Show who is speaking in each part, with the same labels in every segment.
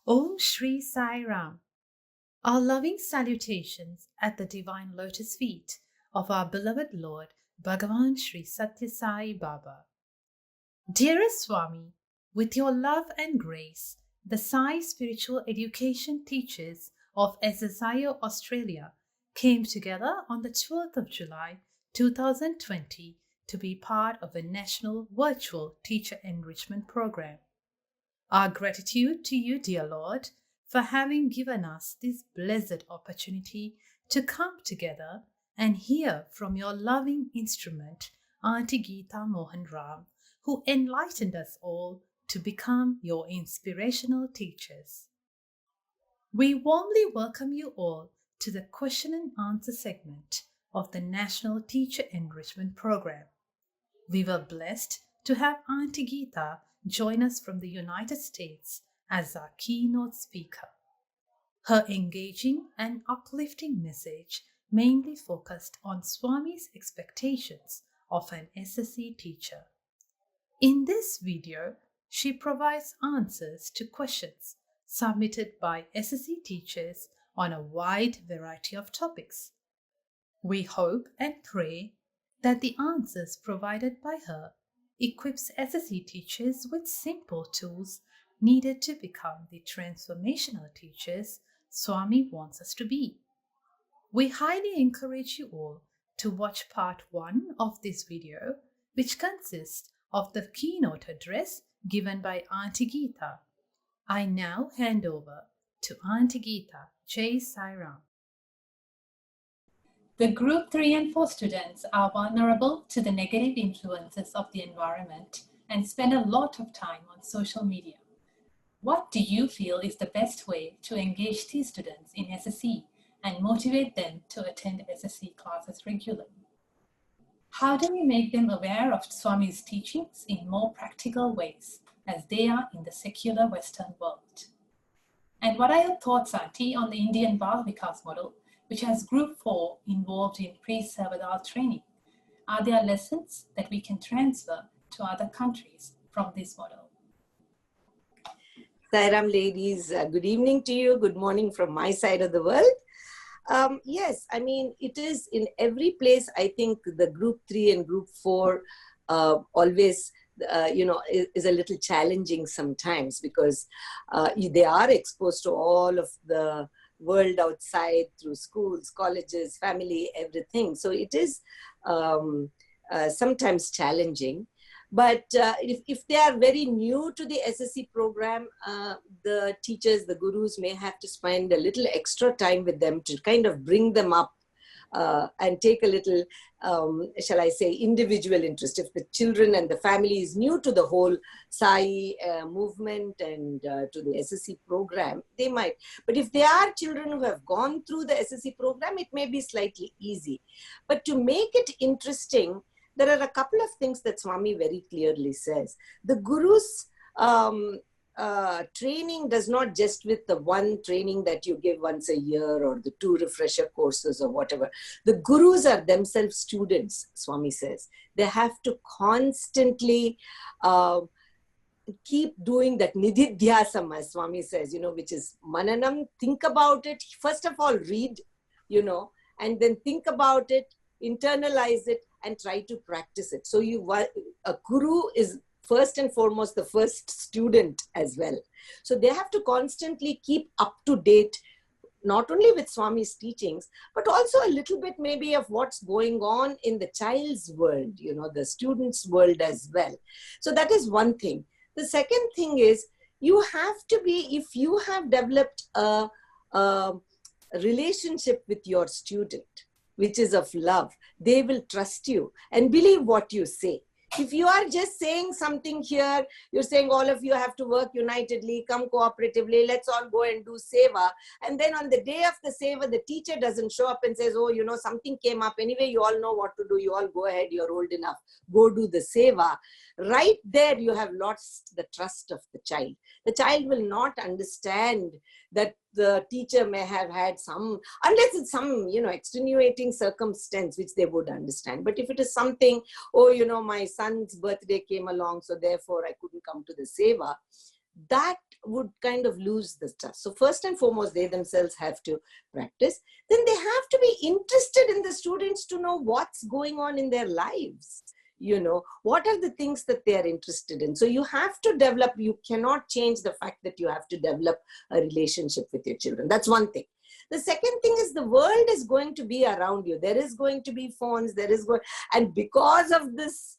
Speaker 1: Om Shri Sai Ram. Our loving salutations at the divine lotus feet of our beloved Lord Bhagavan Shri Satya Sai Baba. Dearest Swami, with your love and grace, the Sai Spiritual Education teachers of SSIO Australia came together on the 12th of July 2020 to be part of a national virtual teacher enrichment program. Our gratitude to you, dear Lord, for having given us this blessed opportunity to come together and hear from your loving instrument, Auntie Geetha Mohanram, who enlightened us all to become your inspirational teachers. We warmly welcome you all to the question and answer segment of the National Teacher Enrichment Program. We were blessed to have Auntie Geetha join us from the United States as our keynote speaker. Her engaging and uplifting message mainly focused on Swami's expectations of an SSE teacher. In this video, she provides answers to questions submitted by SSE teachers on a wide variety of topics. We hope and pray that the answers provided by her equips SSE teachers with simple tools needed to become the transformational teachers Swami wants us to be. We highly encourage you all to watch part 1 of this video, which consists of the keynote address given by Auntie Geetha. I now hand over to Auntie Geetha. Jai Sai Ram.
Speaker 2: The Group 3 and 4 students are vulnerable to the negative influences of the environment and spend a lot of time on social media. What do you feel is the best way to engage these students in SSE and motivate them to attend SSE classes regularly? How do we make them aware of Swami's teachings in more practical ways as they are in the secular Western world? And what are your thoughts, Auntie, on the Indian Bal Vikas model, which has Group 4 involved in pre-Sarvadal training? Are there lessons that we can transfer to other countries from this model?
Speaker 3: Sairam ladies, good evening to you. Good morning from my side of the world. Yes, I mean, it is in every place. I think the Group 3 and Group 4 always is a little challenging sometimes because they are exposed to all of the world outside through schools, colleges, family, everything. So it is sometimes challenging. But if they are very new to the SSE program, the teachers, the gurus may have to spend a little extra time with them to kind of bring them up and take a little, shall I say, individual interest. If the children and the family is new to the whole Sai movement and to the SSE program, they might. But if they are children who have gone through the SSE program, it may be slightly easy. But to make it interesting, there are a couple of things that Swami very clearly says. The Guru's training does not just with the one training that you give once a year or the 2 refresher courses or whatever. The Gurus are themselves students, Swami says. They have to constantly keep doing that nididhyasam, as Swami says, which is mananam. Think about it. First of all, read, and then think about it, internalize it, and try to practice it. So a guru is first and foremost the first student as well. So they have to constantly keep up to date, not only with Swami's teachings, but also a little bit maybe of what's going on in the child's world, the student's world as well. So that is one thing. The second thing is you have to be, if you have developed a relationship with your student, which is of love, they will trust you and believe what you say. If you are just saying something here, you're saying all of you have to work unitedly, come cooperatively, let's all go and do seva. And then on the day of the seva, the teacher doesn't show up and says, oh, something came up. Anyway, you all know what to do. You all go ahead. You're old enough. Go do the seva. Right there, you have lost the trust of the child. The child will not understand that the teacher may have had some, unless it's some, extenuating circumstance, which they would understand. But if it is something, oh, my son's birthday came along, so therefore I couldn't come to the seva, that would kind of lose the trust. So first and foremost, they themselves have to practice. Then they have to be interested in the students to know what's going on in their lives. You know, what are the things that they are interested in? So you have to develop, you cannot change the fact that you have to develop a relationship with your children. That's one thing. The second thing is the world is going to be around you. There is going to be phones, and because of this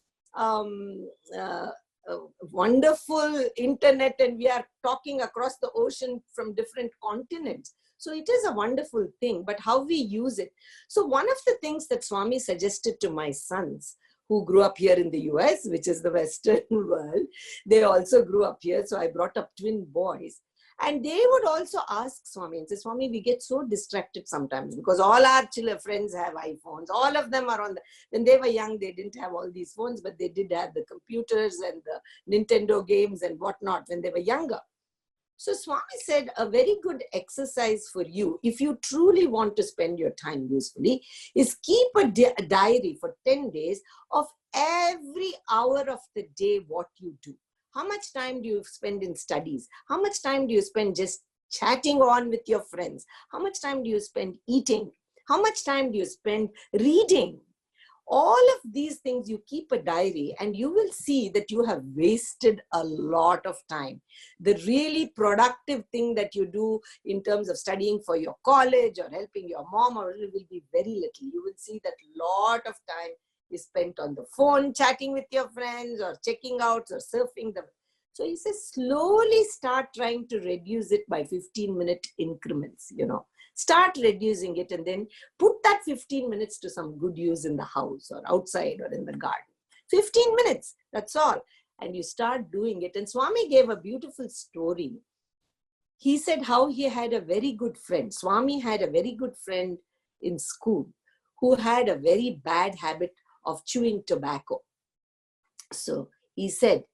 Speaker 3: wonderful internet, and we are talking across the ocean from different continents. So it is a wonderful thing, but how we use it. So one of the things that Swami suggested to my sons, who grew up here in the US, which is the Western world, they also grew up here. So I brought up twin boys. And they would also ask Swami and say, Swami, we get so distracted sometimes because all our friends have iPhones. All of them are on when they were young, they didn't have all these phones, but they did have the computers and the Nintendo games and whatnot when they were younger. So Swami said, a very good exercise for you, if you truly want to spend your time usefully, is keep a diary for 10 days of every hour of the day, what you do. How much time do you spend in studies? How much time do you spend just chatting on with your friends? How much time do you spend eating? How much time do you spend reading? All of these things, you keep a diary and you will see that you have wasted a lot of time. The really productive thing that you do in terms of studying for your college or helping your mom or will be very little. You will see that a lot of time is spent on the phone, chatting with your friends or checking out or surfing them. So he says, slowly start trying to reduce it by 15-minute increments, you know. Start reducing it and then put that 15 minutes to some good use in the house or outside or in the garden. 15 minutes, that's all. And you start doing it. And Swami gave a beautiful story. He said how he had a very good friend. Swami had a very good friend in school who had a very bad habit of chewing tobacco. So he said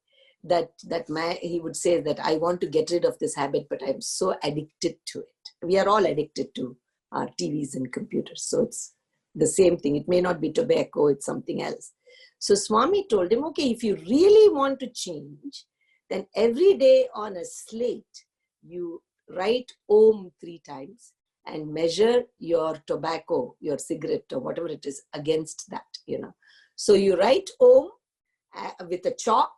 Speaker 3: he would say that I want to get rid of this habit, but I'm so addicted to it. We are all addicted to our TVs and computers. So it's the same thing. It may not be tobacco, it's something else. So Swami told him, okay, if you really want to change, then every day on a slate, you write Om 3 times and measure your tobacco, your cigarette or whatever it is against that, you know. So you write Om with a chalk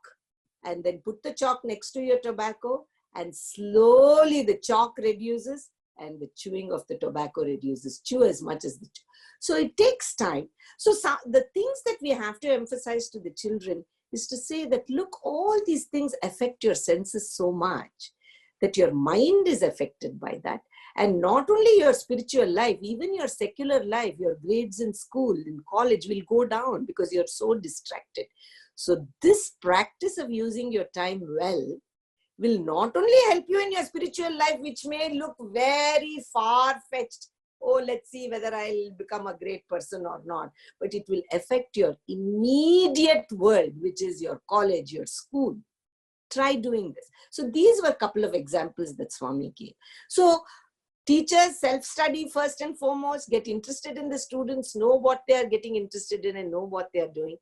Speaker 3: and then put the chalk next to your tobacco and slowly the chalk reduces and the chewing of the tobacco reduces. Chew as much as the chew. So it takes time. So the things that we have to emphasize to the children is to say that, look, all these things affect your senses so much that your mind is affected by that. And not only your spiritual life, even your secular life, your grades in school, in college will go down because you're so distracted. So this practice of using your time well will not only help you in your spiritual life, which may look very far-fetched. Oh, let's see whether I'll become a great person or not. But it will affect your immediate world, which is your college, your school. Try doing this. So these were a couple of examples that Swami gave. So teachers self-study first and foremost, get interested in the students, know what they are getting interested in and know what they are doing.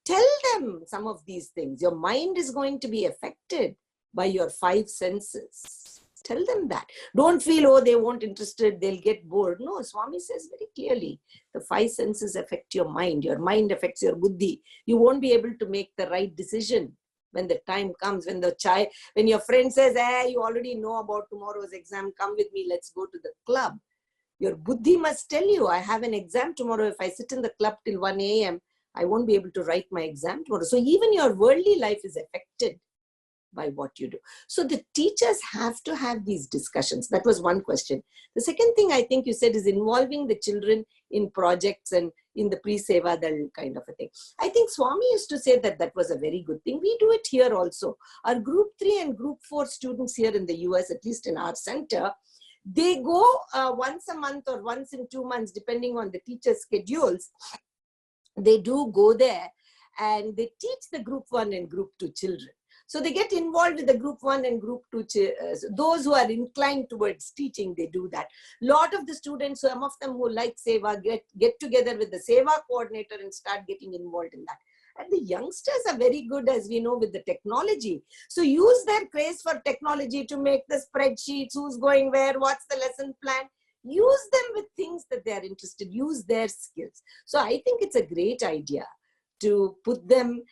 Speaker 3: Tell them some of these things. Your mind is going to be affected by your 5 senses. Tell them that. Don't feel, oh, they won't interested, they'll get bored. No, Swami says very clearly, the 5 senses affect your mind. Your mind affects your buddhi. You won't be able to make the right decision when the time comes, when your friend says, hey, you already know about tomorrow's exam, come with me, let's go to the club. Your buddhi must tell you, I have an exam tomorrow. If I sit in the club till 1 a.m., I won't be able to write my exam tomorrow. So even your worldly life is affected by what you do. So the teachers have to have these discussions. That was one question. The second thing I think you said is involving the children in projects and in the pre-sevadal kind of a thing. I think Swami used to say that that was a very good thing. We do it here also. Our group 3 and group 4 students here in the US, at least in our center, they go once a month or once in 2 months, depending on the teacher's schedules. They do go there and they teach the group 1 and group 2 children. So they get involved with the group 1 and group 2, those who are inclined towards teaching, they do that. A lot of the students, some of them who like Seva, get together with the Seva coordinator and start getting involved in that. And the youngsters are very good, as we know, with the technology. So use their craze for technology to make the spreadsheets, who's going where, what's the lesson plan. Use them with things that they are interested, use their skills. So I think it's a great idea to put them,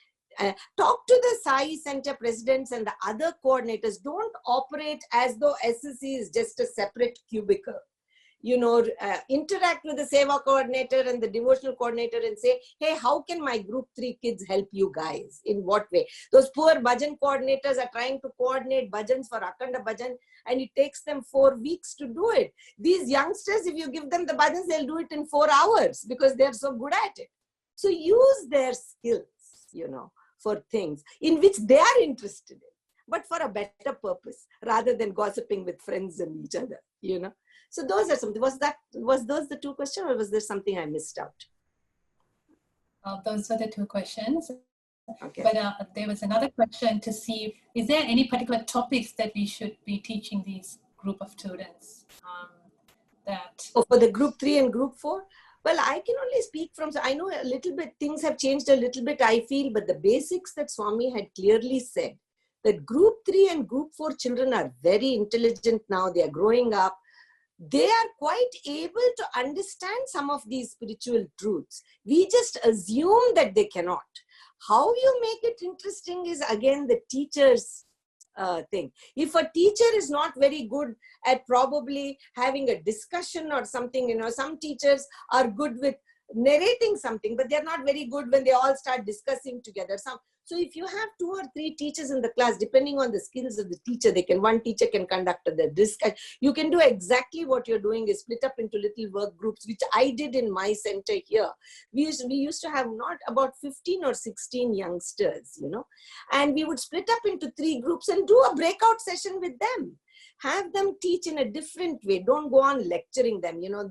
Speaker 3: talk to the Sai Center presidents and the other coordinators. Don't operate as though SSC is just a separate cubicle. You know, interact with the Seva coordinator and the devotional coordinator and say, hey, how can my group 3 kids help you guys? In what way? Those poor bhajan coordinators are trying to coordinate bhajans for Akhanda Bhajan, and it takes them 4 weeks to do it. These youngsters, if you give them the bhajans, they'll do it in 4 hours because they're so good at it. So use their skills, you know, for things in which they are interested in, but for a better purpose rather than gossiping with friends and each other, you know. So those are something. Was those the 2 questions, or was there something I missed out?
Speaker 2: Those were the 2 questions.
Speaker 3: Okay.
Speaker 2: But there was another question to see, is there any particular topics that we should be teaching these group of students?
Speaker 3: For the group 3 and group 4? Well, I can only speak from, I know a little bit, things have changed a little bit, I feel, but the basics that Swami had clearly said, that group 3 and group 4 children are very intelligent now, they are growing up. They are quite able to understand some of these spiritual truths. We just assume that they cannot. How you make it interesting is again the teacher's thing. If a teacher is not very good at probably having a discussion or something, you know, some teachers are good with narrating something, but they're not very good when they all start discussing together. So if you have 2 or 3 teachers in the class, depending on the skills of the teacher, one teacher can conduct the discussion. You can do exactly what you're doing is split up into little work groups, which I did in my center here. We used to have not about 15 or 16 youngsters, you know, and we would split up into 3 groups and do a breakout session with them. Have them teach in a different way. Don't go on lecturing them. You know,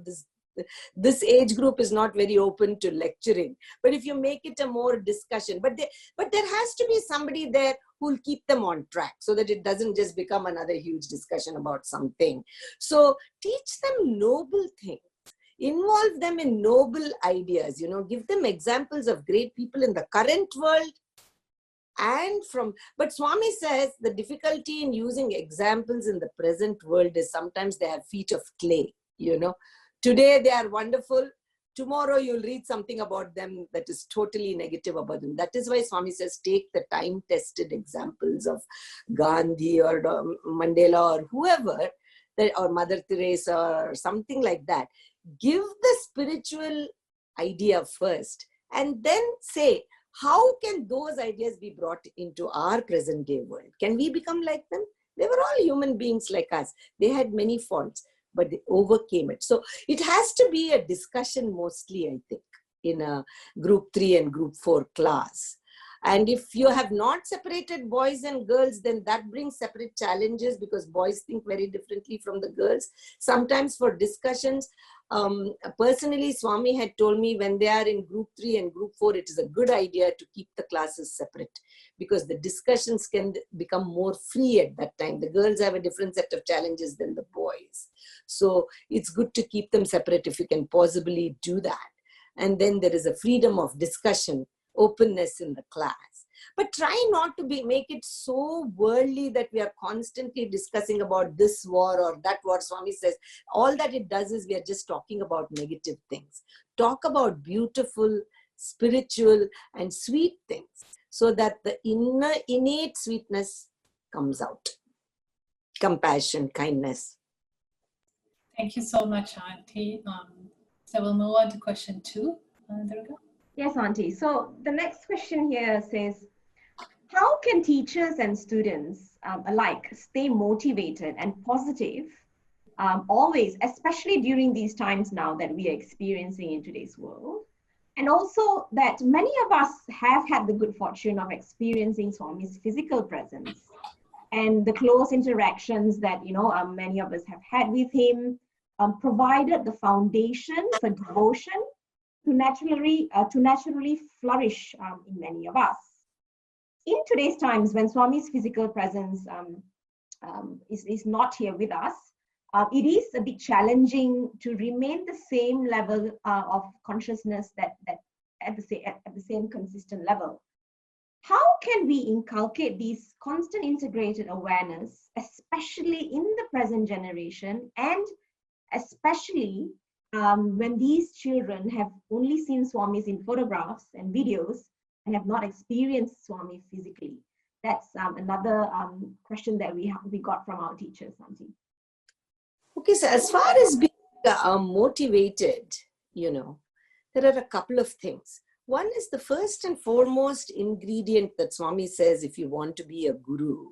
Speaker 3: this age group is not very open to lecturing, but if you make it a more discussion, but there has to be somebody there who will keep them on track so that it doesn't just become another huge discussion about something. So teach them noble things, involve them in noble ideas, you know, give them examples of great people in the current world and but Swami says the difficulty in using examples in the present world is sometimes they have feet of clay, you know. Today they are wonderful. Tomorrow you'll read something about them that is totally negative about them. That is why Swami says, take the time-tested examples of Gandhi or Mandela or whoever, or Mother Teresa or something like that. Give the spiritual idea first and then say, how can those ideas be brought into our present day world? Can we become like them? They were all human beings like us. They had many faults, but they overcame it. So it has to be a discussion mostly, I think, in a group 3 and group 4 class. And if you have not separated boys and girls, then that brings separate challenges because boys think very differently from the girls. Sometimes for discussions, personally, Swami had told me when they are in group 3 and group 4, it is a good idea to keep the classes separate because the discussions can become more free at that time. The girls have a different set of challenges than the boys. So it's good to keep them separate if you can possibly do that. And then there is a freedom of discussion, openness in the class. But try not to make it so worldly that we are constantly discussing about this war or that war. Swami says, all that it does is we are just talking about negative things. Talk about beautiful, spiritual, and sweet things so that the innate sweetness comes out. Compassion, kindness.
Speaker 2: Thank you so much, Auntie. So we'll move on to question 2. Durga?
Speaker 4: Yes, Auntie. So the next question here says, how can teachers and students alike stay motivated and positive always, especially during these times now that we are experiencing in today's world? And also that many of us have had the good fortune of experiencing Swami's physical presence and the close interactions that, you know, many of us have had with him, provided the foundation for devotion to naturally flourish in many of us. In today's times, when Swami's physical presence is not here with us, it is a bit challenging to remain the same level of consciousness that at the same consistent level. How can we inculcate these constant integrated awareness, especially in the present generation, and especially when these children have only seen Swamis in photographs and videos and have not experienced Swami physically? That's another question that we got from our teachers, Auntie.
Speaker 3: Okay, so as far as being motivated, there are a couple of things. One is the first and foremost ingredient that Swami says if you want to be a guru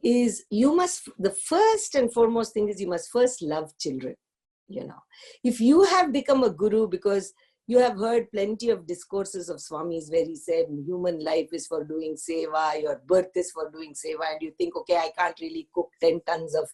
Speaker 3: is the first and foremost thing is you must first love children. If you have become a guru because you have heard plenty of discourses of Swami's where he said human life is for doing seva, your birth is for doing seva, and you think, okay, I can't really cook 10 tons of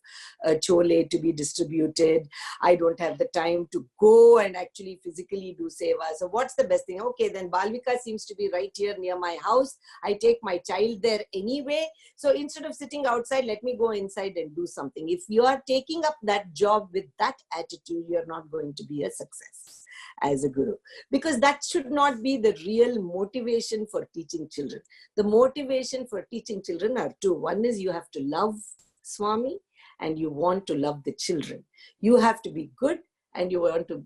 Speaker 3: chole to be distributed. I don't have the time to go and actually physically do seva. So what's the best thing? Okay, then Balvika seems to be right here near my house. I take my child there anyway. So instead of sitting outside, let me go inside and do something. If you are taking up that job with that attitude, you're not going to be a success as a guru, because that should not be the real motivation for teaching children. The motivation for teaching children are two. One is you have to love Swami and you want to love the children. You have to be good and you want to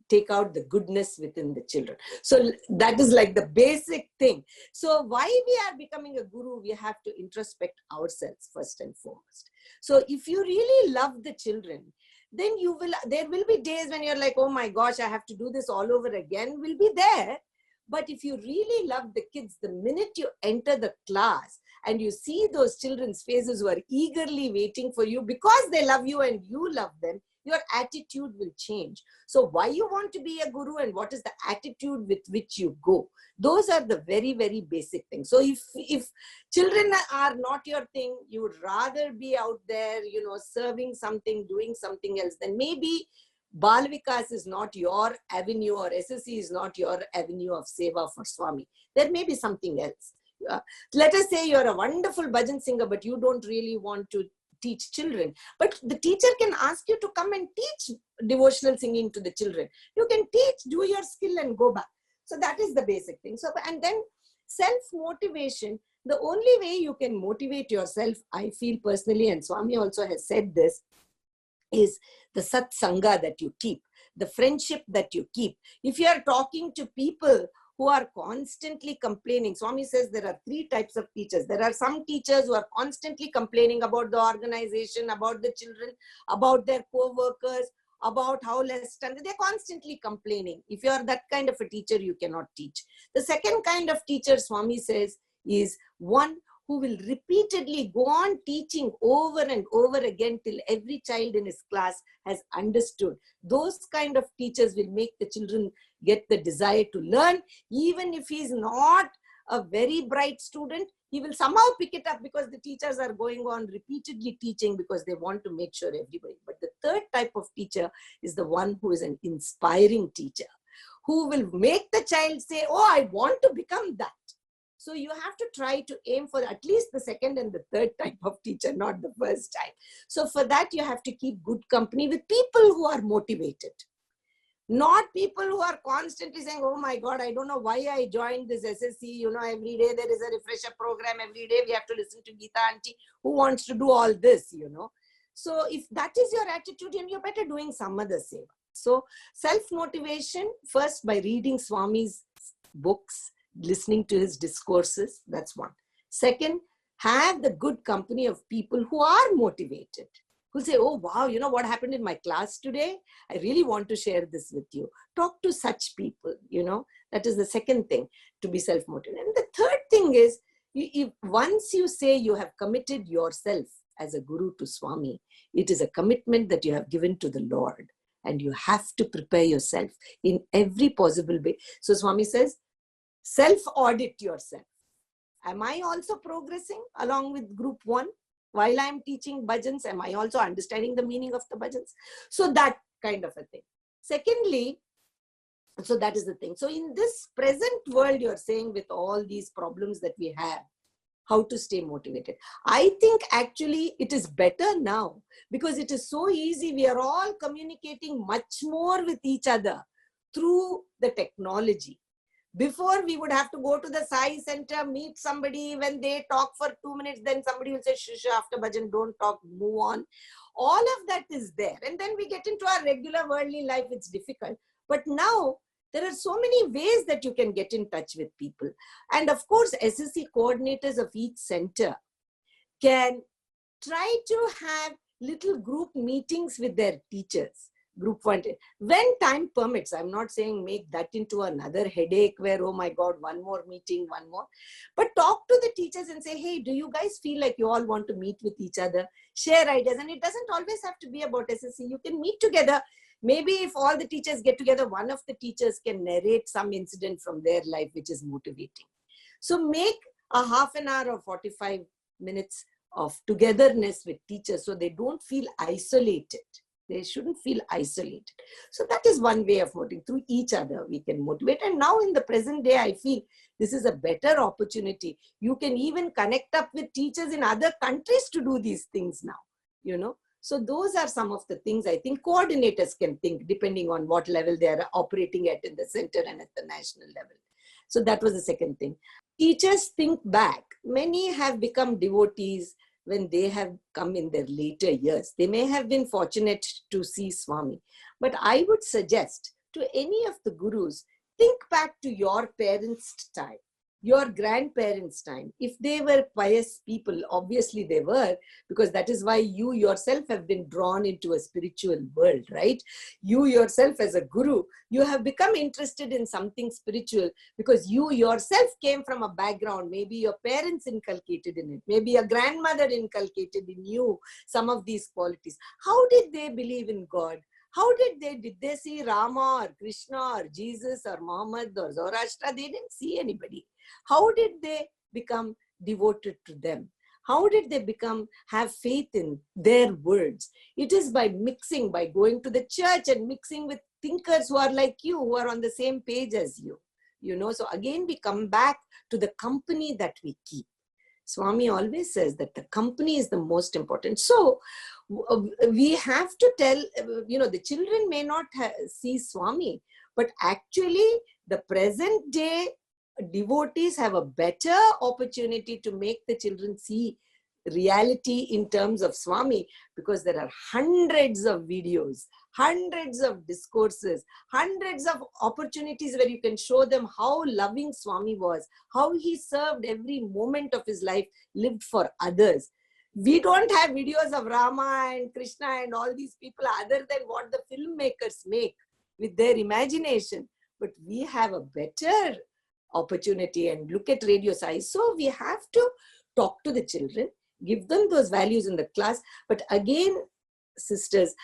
Speaker 3: take out the goodness within the children. So that is like the basic thing. So why we are becoming a guru, we have to introspect ourselves first and foremost. So if you really love the children, then there will be days when you're like, oh my gosh, I have to do this all over again, will be there. But if you really love the kids, the minute you enter the class and you see those children's faces who are eagerly waiting for you because they love you and you love them, your attitude will change. So why you want to be a guru and what is the attitude with which you go? Those are the very, very basic things. So if children are not your thing, you would rather be out there, serving something, doing something else, then maybe Bal Vikas is not your avenue or SSC is not your avenue of seva for Swami. There may be something else. Let us say you're a wonderful bhajan singer, but you don't really want to teach children. But the teacher can ask you to come and teach devotional singing to the children. You can teach, do your skill and go back. So that is the basic thing. So, and then self-motivation, the only way you can motivate yourself, I feel personally, and Swami also has said this, is the satsanga that you keep, the friendship that you keep. If you are talking to people who are constantly complaining, Swami says there are 3 types of teachers. There are some teachers who are constantly complaining about the organization, about the children, about their co-workers, about how less time. They're constantly complaining. If you are that kind of a teacher, you cannot teach. The second kind of teacher, Swami says, is one who will repeatedly go on teaching over and over again till every child in his class has understood. Those kind of teachers will make the children get the desire to learn. Even if he's not a very bright student, he will somehow pick it up because the teachers are going on repeatedly teaching because they want to make sure everybody. But the third type of teacher is the one who is an inspiring teacher, who will make the child say, oh, I want to become that. So you have to try to aim for at least the second and the third type of teacher, not the first type. So for that, you have to keep good company with people who are motivated. Not people who are constantly saying, oh my God, I don't know why I joined this SSC. Every day there is a refresher program. Every day we have to listen to Geetha Auntie. Who wants to do all this, So if that is your attitude, then you're better doing some other seva. So self-motivation, first by reading Swami's books, listening to his discourses, that's one. Second, have the good company of people who are motivated, who say, oh wow, what happened in my class today? I really want to share this with you. Talk to such people, that is the second thing, to be self-motivated. And the third thing is, if once you say you have committed yourself as a guru to Swami, it is a commitment that you have given to the Lord, and you have to prepare yourself in every possible way. So Swami says, self-audit yourself. Am I also progressing along with group 1? While I'm teaching bhajans, am I also understanding the meaning of the bhajans? So that kind of a thing. Secondly, so that is the thing. So in this present world, you're saying with all these problems that we have, how to stay motivated. I think actually it is better now because it is so easy. We are all communicating much more with each other through the technology. Before, we would have to go to the Sai center, meet somebody. When they talk for 2 minutes, then somebody will say, shh, after bhajan, don't talk, move on. All of that is there. And then we get into our regular worldly life. It's difficult. But now, there are so many ways that you can get in touch with people. And of course, SSC coordinators of each center can try to have little group meetings with their teachers. Group one, when time permits. I'm not saying make that into another headache where, oh my God, one more meeting, one more. But talk to the teachers and say, hey, do you guys feel like you all want to meet with each other? Share ideas. And it doesn't always have to be about SSC. You can meet together. Maybe if all the teachers get together, one of the teachers can narrate some incident from their life, which is motivating. So make a half an hour or 45 minutes of togetherness with teachers so they don't feel isolated. They shouldn't feel isolated. So that is one way of motivating. Through each other, we can motivate. And now in the present day, I feel this is a better opportunity. You can even connect up with teachers in other countries to do these things now, you know. So those are some of the things I think coordinators can think, depending on what level they are operating at in the center and at the national level. So that was the second thing. Teachers think back. Many have become devotees when they have come in their later years. They may have been fortunate to see Swami. But I would suggest to any of the gurus, think back to your parents' time, your grandparents' time. If they were pious people, obviously they were, because that is why you yourself have been drawn into a spiritual world, right? You yourself as a guru, you have become interested in something spiritual because you yourself came from a background. Maybe your parents inculcated in it. Maybe a grandmother inculcated in you some of these qualities. How did they believe in God? How did they see Rama or Krishna or Jesus or Muhammad or Zoroaster? They didn't see anybody. How did they become devoted to them? How did they have faith in their words? It is by mixing, by going to the church and mixing with thinkers who are like you, who are on the same page as you. You know, so again, we come back to the company that we keep. Swami always says that the company is the most important. So we have to tell, you know, the children may not see Swami, but actually the present day devotees have a better opportunity to make the children see reality in terms of Swami, because there are hundreds of videos, hundreds of discourses, hundreds of opportunities where you can show them how loving Swami was, how he served every moment of his life, lived for others. We don't have videos of Rama and Krishna and all these people other than what the filmmakers make with their imagination. But we have a better opportunity, and look at Radio Sai. So we have to talk to the children, give them those values in the class. But again, sisters,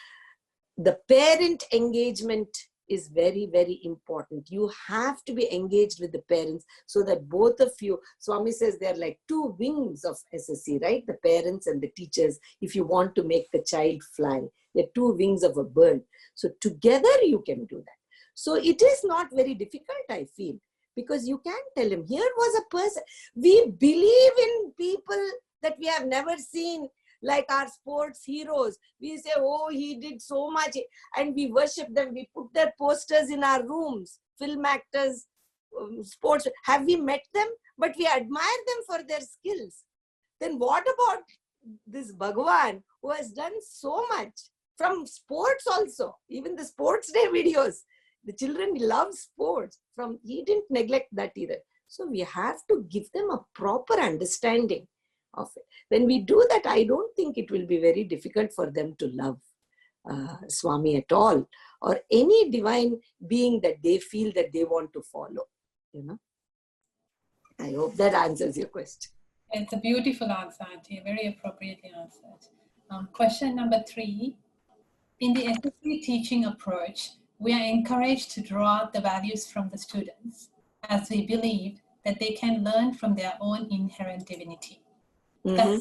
Speaker 3: the parent engagement is very, very important. You have to be engaged with the parents so that both of you, Swami says they're like two wings of SSC, right? The parents and the teachers, if you want to make the child fly, they're two wings of a bird. So together you can do that. So it is not very difficult, I feel, because you can tell him, here was a person. We believe in people that we have never seen, like our sports heroes. We say, oh, he did so much, and we worship them. We put their posters in our rooms, film actors, sports. Have we met them? But we admire them for their skills. Then what about this Bhagavan, who has done so much from sports also, even the sports day videos? The children love sports. He didn't neglect that either. So we have to give them a proper understanding of it. When we do that, I don't think it will be very difficult for them to love Swami at all, or any divine being that they feel that they want to follow. You know, I hope that answers your question.
Speaker 2: It's a beautiful answer, Auntie, very appropriately answered. Question number 3. In the SSC teaching approach, we are encouraged to draw out the values from the students, as we believe that they can learn from their own inherent divinity.
Speaker 3: Mm-hmm.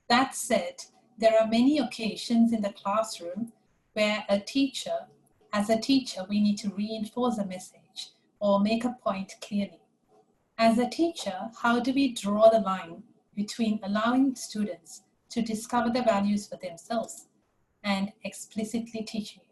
Speaker 2: That said, there are many occasions in the classroom where as a teacher, we need to reinforce a message or make a point clearly. As a teacher, how do we draw the line between allowing students to discover the values for themselves and explicitly teaching it?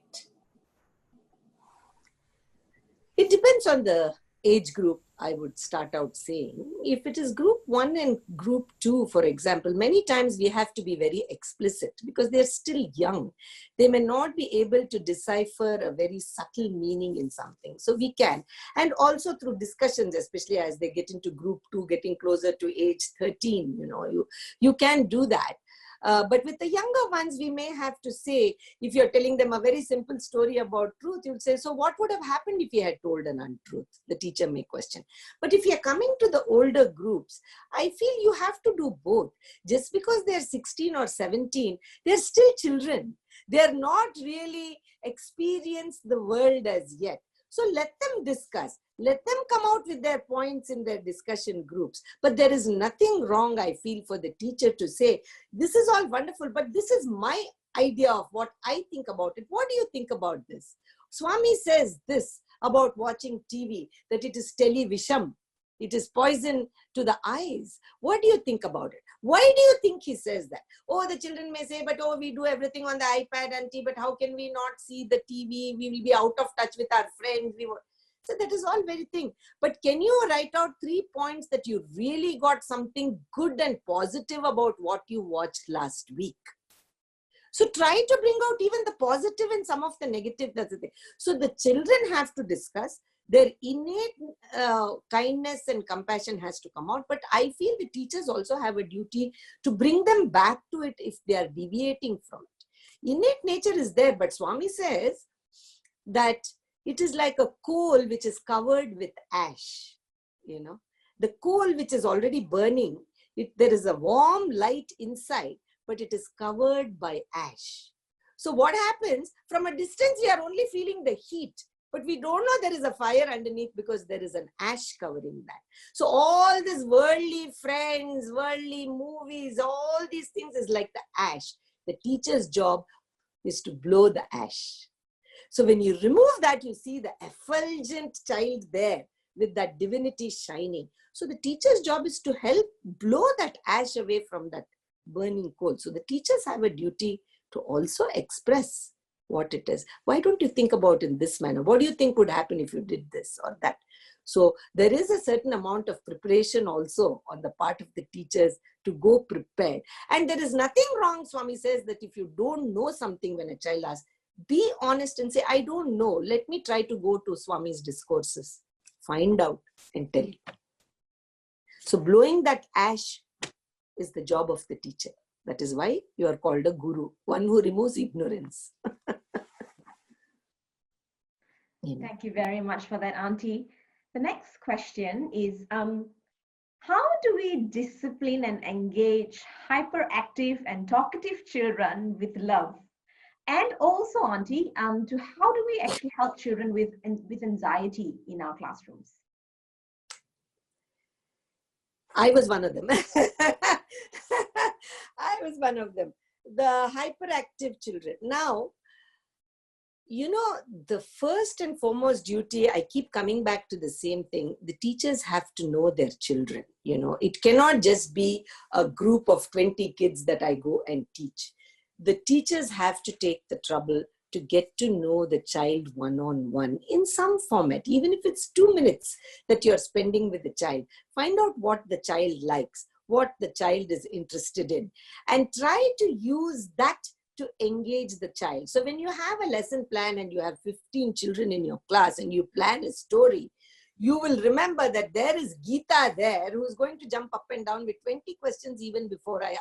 Speaker 3: It depends on the age group. I would start out saying, if it is group 1 and group 2, for example, many times we have to be very explicit because they're still young. They may not be able to decipher a very subtle meaning in something. So we can. And also through discussions, especially as they get into group 2, getting closer to age 13, you can do that. But with the younger ones, we may have to say, if you're telling them a very simple story about truth, you'll say, so what would have happened if you had told an untruth? The teacher may question. But if you're coming to the older groups, I feel you have to do both. Just because they're 16 or 17, they're still children. They're not really experienced the world as yet. So let them discuss. Let them come out with their points in their discussion groups. But there is nothing wrong, I feel, for the teacher to say, this is all wonderful, but this is my idea of what I think about it. What do you think about this? Swami says this about watching TV, that it is televisham. It is poison to the eyes. What do you think about it? Why do you think he says that? Oh, the children may say, but oh, we do everything on the iPad and TV, but how can we not see the TV? We will be out of touch with our friends. So that is all very thing. But can you write out 3 points that you really got something good and positive about what you watched last week? So try to bring out even the positive and some of the negative. That's the thing. So the children have to discuss. Their innate kindness and compassion has to come out. But I feel the teachers also have a duty to bring them back to it if they are deviating from it. Innate nature is there, but Swami says that it is like a coal which is covered with ash. The coal which is already burning, there is a warm light inside, but it is covered by ash. So what happens? From a distance, we are only feeling the heat. But we don't know there is a fire underneath because there is an ash covering that. So all these worldly friends, worldly movies, all these things is like the ash. The teacher's job is to blow the ash. So when you remove that, you see the effulgent child there with that divinity shining. So the teacher's job is to help blow that ash away from that burning coal. So the teachers have a duty to also express what it is. Why don't you think about it in this manner? What do you think would happen if you did this or that? So there is a certain amount of preparation also on the part of the teachers to go prepared. And there is nothing wrong, Swami says, that if you don't know something when a child asks, be honest and say, I don't know. Let me try to go to Swami's discourses. Find out and tell you. So blowing that ash is the job of the teacher. That is why you are called a guru, one who removes ignorance.
Speaker 4: Thank you very much for that, Auntie. The next question is, how do we discipline and engage hyperactive and talkative children with love? And also, Auntie, to how do we actually help children with anxiety in our classrooms?
Speaker 3: I was one of them. I was one of them. The hyperactive children. Now, the first and foremost duty, I keep coming back to the same thing. The teachers have to know their children. It cannot just be a group of 20 kids that I go and teach. The teachers have to take the trouble to get to know the child one-on-one in some format, even if it's 2 minutes that you're spending with the child. Find out what the child likes, what the child is interested in, and try to use that to engage the child. So when you have a lesson plan and you have 15 children in your class and you plan a story, you will remember that there is Geetha there who is going to jump up and down with 20 questions even before I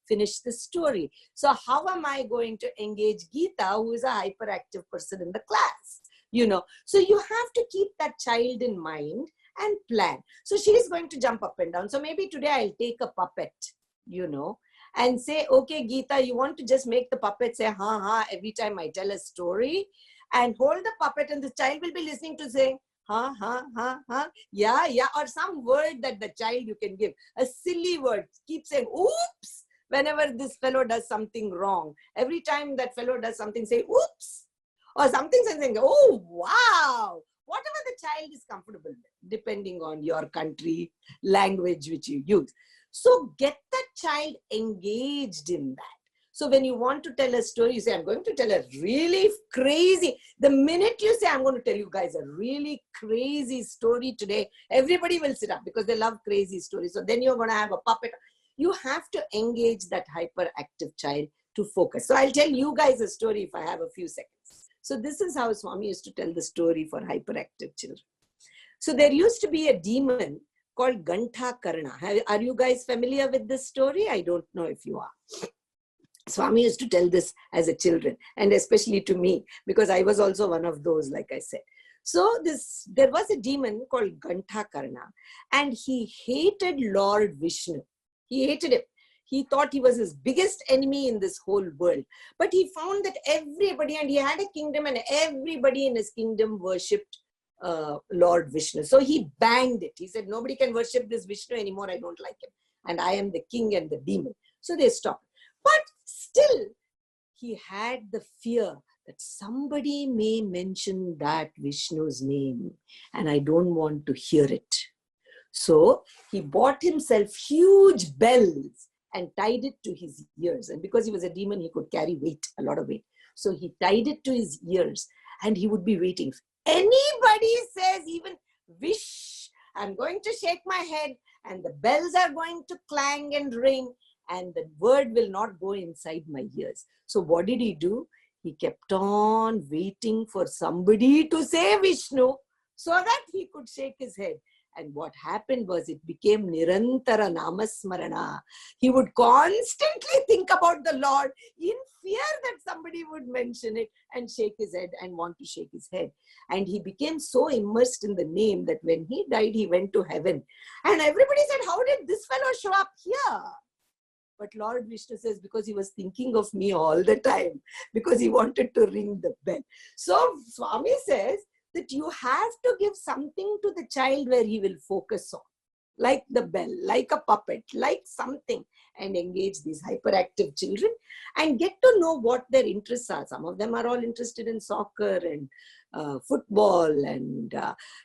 Speaker 3: finish the story. So how am I going to engage Geetha, who is a hyperactive person in the class? So you have to keep that child in mind and plan. So she is going to jump up and down. So maybe today I'll take a puppet, and say, okay, Geetha, you want to just make the puppet say, ha, ha, every time I tell a story, and hold the puppet, and the child will be listening to say, ha, ha, ha, ha, yeah, yeah, or some word that the child you can give, a silly word. Keep saying, oops, whenever this fellow does something wrong. Every time that fellow does something, say, oops, or something saying, oh, wow. Whatever the child is comfortable with, depending on your country, language which you use. So get the child engaged in that. So when you want to tell a story, you say, I'm going to tell a really crazy, the minute you say, I'm going to tell you guys a really crazy story today, everybody will sit up because they love crazy stories. So then you're going to have a puppet. You have to engage that hyperactive child to focus. So I'll tell you guys a story if I have a few seconds. So this is how Swami used to tell the story for hyperactive children. So there used to be a demon called Gantha Karna. Are you guys familiar with this story? I don't know if you are. Swami used to tell this as a children, and especially to me, because I was also one of those, like I said. So there was a demon called Gantha Karna, and he hated Lord Vishnu. He hated him. He thought he was his biggest enemy in this whole world. But he found that everybody, and he had a kingdom, and everybody in his kingdom worshipped Lord Vishnu. So he banned it. He said, nobody can worship this Vishnu anymore. I don't like him. And I am the king and the demon. So they stopped. But still, he had the fear that somebody may mention that Vishnu's name, and I don't want to hear it. So he bought himself huge bells and tied it to his ears. And because he was a demon, he could carry weight, a lot of weight. So he tied it to his ears, and he would be waiting. Anybody says even wish, I'm going to shake my head, and the bells are going to clang and ring, and the word will not go inside my ears. So what did he do? He kept on waiting for somebody to say Vishnu so that he could shake his head. And what happened was it became Nirantara Namasmarana. He would constantly think about the Lord in fear that somebody would mention it and shake his head and want to shake his head. And he became so immersed in the name that when he died, he went to heaven. And everybody said, how did this fellow show up here? But Lord Vishnu says, because he was thinking of me all the time, because he wanted to ring the bell. So Swami says that you have to give something to the child where he will focus on, like the bell, like a puppet, like something, and engage these hyperactive children and get to know what their interests are. Some of them are all interested in soccer and football and,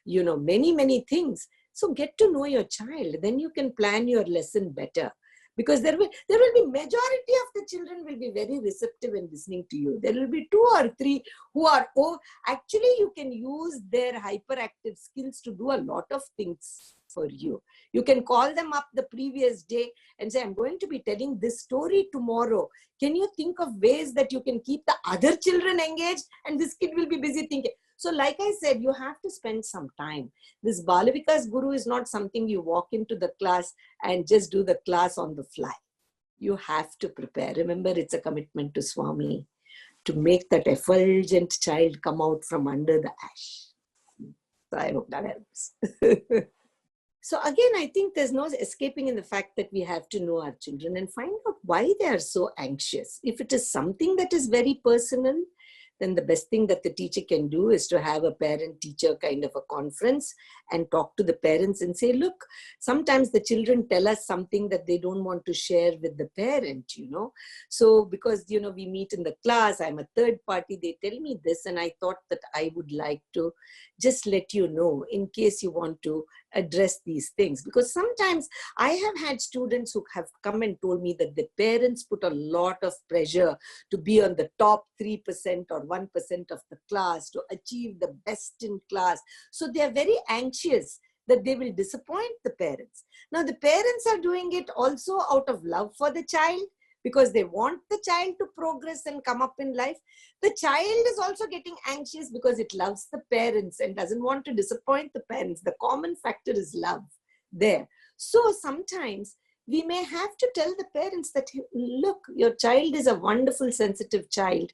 Speaker 3: many, many things. So get to know your child. Then you can plan your lesson better. Because there will be majority of the children will be very receptive in listening to you. There will be 2 or 3 who are, actually you can use their hyperactive skills to do a lot of things for you. You can call them up the previous day and say, I'm going to be telling this story tomorrow. Can you think of ways that you can keep the other children engaged? And this kid will be busy thinking. So like I said, you have to spend some time. This Balavika's Guru is not something you walk into the class and just do the class on the fly. You have to prepare. Remember, it's a commitment to Swami to make that effulgent child come out from under the ash. So I hope that helps. So again, I think there's no escaping in the fact that we have to know our children and find out why they are so anxious. If it is something that is very personal, then the best thing that the teacher can do is to have a parent-teacher kind of a conference and talk to the parents and say, look, sometimes the children tell us something that they don't want to share with the parent, So because, we meet in the class, I'm a third party, they tell me this, and I thought that I would like to just let you know in case you want to address these things. Because sometimes I have had students who have come and told me that the parents put a lot of pressure to be on the top 3% or 1% of the class, to achieve the best in class. So they are very anxious that they will disappoint the parents. Now the parents are doing it also out of love for the child, because they want the child to progress and come up in life. The child is also getting anxious because it loves the parents and doesn't want to disappoint the parents. The common factor is love there. So sometimes we may have to tell the parents that, look, your child is a wonderful, sensitive child.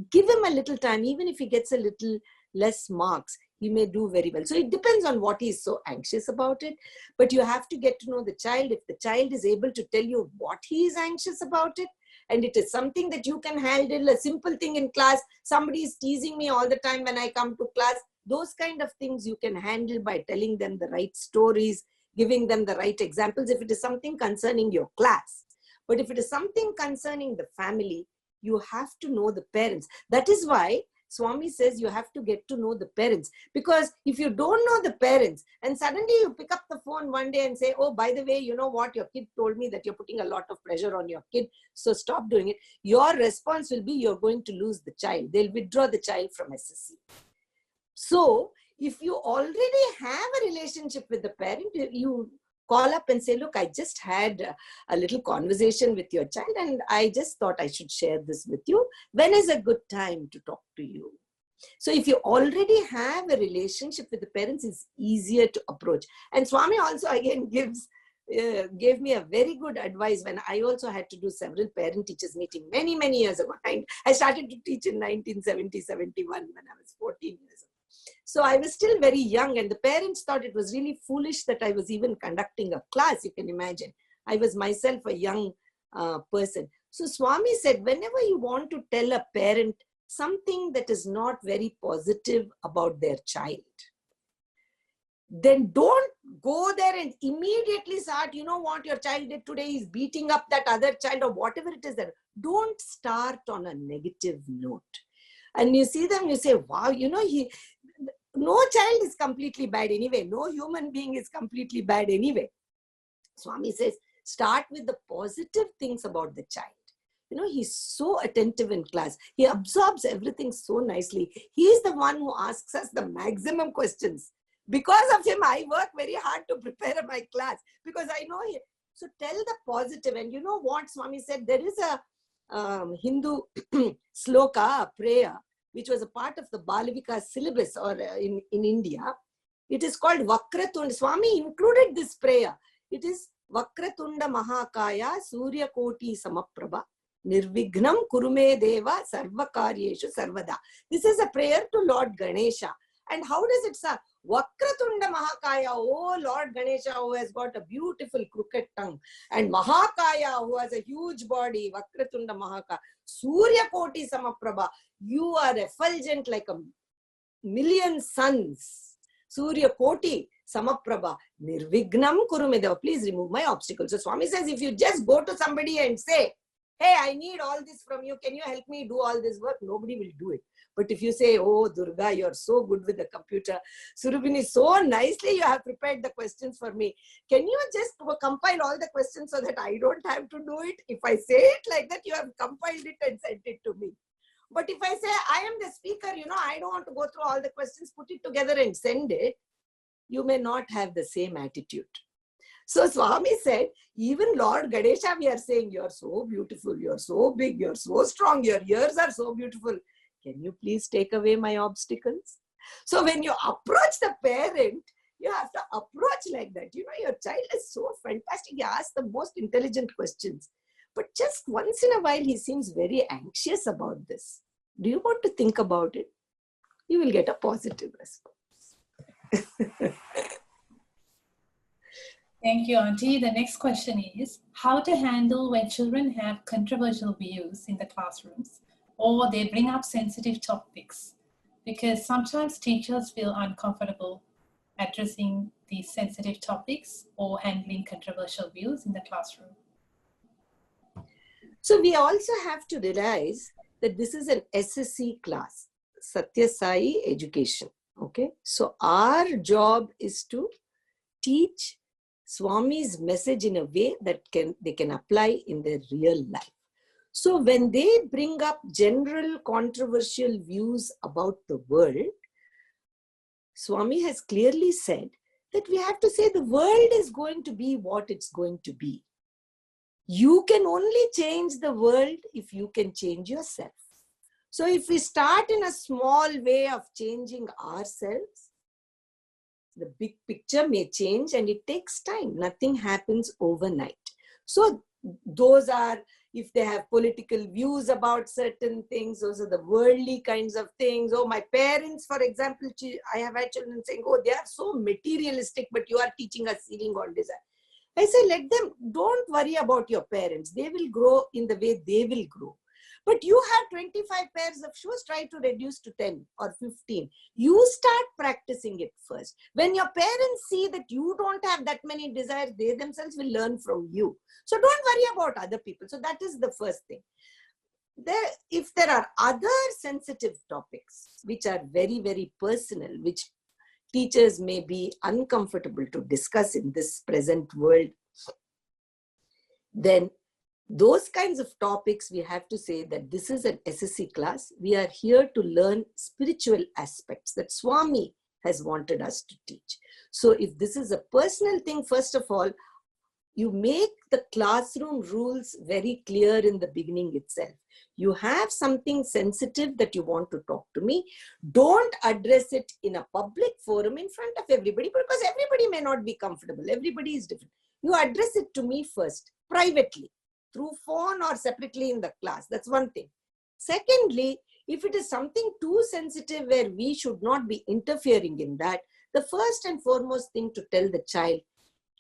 Speaker 3: Give him a little time. Even if he gets a little less marks, he may do very well. So it depends on what he's so anxious about it. But you have to get to know the child. If the child is able to tell you what he is anxious about it, and it is something that you can handle, a simple thing in class, somebody is teasing me all the time when I come to class, those kind of things you can handle by telling them the right stories, giving them the right examples, if it is something concerning your class. But if it is something concerning the family, you have to know the parents. That is why Swami says you have to get to know the parents, because if you don't know the parents and suddenly you pick up the phone one day and say, oh, by the way, you know what, your kid told me that you're putting a lot of pressure on your kid, so stop doing it. Your response will be you're going to lose the child. They'll withdraw the child from SSC. So if you already have a relationship with the parent, you call up and say, look, I just had a little conversation with your child and I just thought I should share this with you. When is a good time to talk to you? So if you already have a relationship with the parents, it's easier to approach. And Swami also again gave me a very good advice when I also had to do several parent-teachers meeting many years ago. I started to teach in 1970-71 when I was 14 years old. So I was still very young and the parents thought it was really foolish that I was even conducting a class, you can imagine. I was myself a young person. So Swami said, whenever you want to tell a parent something that is not very positive about their child, then don't go there and immediately start, you know what your child did today is beating up that other child or whatever it is. That don't start on a negative note. And you see them, you say, wow, you know, no child is completely bad anyway. No human being is completely bad anyway. Swami says, start with the positive things about the child. You know, he's so attentive in class. He absorbs everything so nicely. He is the one who asks us the maximum questions. Because of him, I work very hard to prepare my class because I know him. So tell the positive. And you know what Swami said? There is a Hindu sloka, a prayer, which was a part of the Balavika syllabus or in India. It is called Vakratunda. Swami included this prayer. It is Vakratunda Mahakaya Surya Koti Samaprabha Nirvignam Kurume Deva Sarvakaryeshu Sarvada. This is a prayer to Lord Ganesha. And how does it start? Vakratunda Mahakaya, oh Lord Ganesha, who has got a beautiful crooked tongue, and Mahakaya, who has a huge body, Vakratunda Mahakaya, Surya Koti Samaprabha, you are effulgent like a million suns. Surya Koti Samaprabha, Nirvignam Kurumedeva, please remove my obstacles. So Swami says, if you just go to somebody and say, hey, I need all this from you, can you help me do all this work? Nobody will do it. But if you say, oh, Durga, you're so good with the computer. Surabhini, so nicely you have prepared the questions for me. Can you just compile all the questions so that I don't have to do it? If I say it like that, you have compiled it and sent it to me. But if I say, I am the speaker, you know, I don't want to go through all the questions, put it together and send it, you may not have the same attitude. So Swami said, even Lord Ganesha, we are saying, you're so beautiful, you're so big, you're so strong, your ears are so beautiful. Can you please take away my obstacles? So when you approach the parent, you have to approach like that. You know, your child is so fantastic. He asks the most intelligent questions. But just once in a while, he seems very anxious about this. Do you want to think about it? You will get a positive response.
Speaker 2: Thank you, Auntie. The next question is, how to handle when children have controversial views in the classrooms or they bring up sensitive topics? Because sometimes teachers feel uncomfortable addressing these sensitive topics or handling controversial views in the classroom.
Speaker 3: So we also have to realize that this is an SSC class, Satya Sai Education. Okay, so our job is to teach Swami's message in a way that they can apply in their real life. So when they bring up general controversial views about the world, Swami has clearly said that we have to say the world is going to be what it's going to be. You can only change the world if you can change yourself. So if we start in a small way of changing ourselves, the big picture may change and it takes time. Nothing happens overnight. So those are, if they have political views about certain things, those are the worldly kinds of things. Oh, my parents, for example, I have had children saying, oh, they are so materialistic, but you are teaching us seeing on desire. I say, let them, don't worry about your parents. They will grow in the way they will grow. But you have 25 pairs of shoes, try to reduce to 10 or 15. You start practicing it first. When your parents see that you don't have that many desires, they themselves will learn from you. So don't worry about other people. So that is the first thing. If there are other sensitive topics which are very, very personal, which teachers may be uncomfortable to discuss in this present world, then those kinds of topics, we have to say that this is an SSC class. We are here to learn spiritual aspects that Swami has wanted us to teach. So if this is a personal thing, first of all, you make the classroom rules very clear in the beginning itself. You have something sensitive that you want to talk to me. Don't address it in a public forum in front of everybody, because everybody may not be comfortable. Everybody is different. You address it to me first, privately, through phone or separately in the class. That's one thing. Secondly, if it is something too sensitive where we should not be interfering in that, the first and foremost thing to tell the child,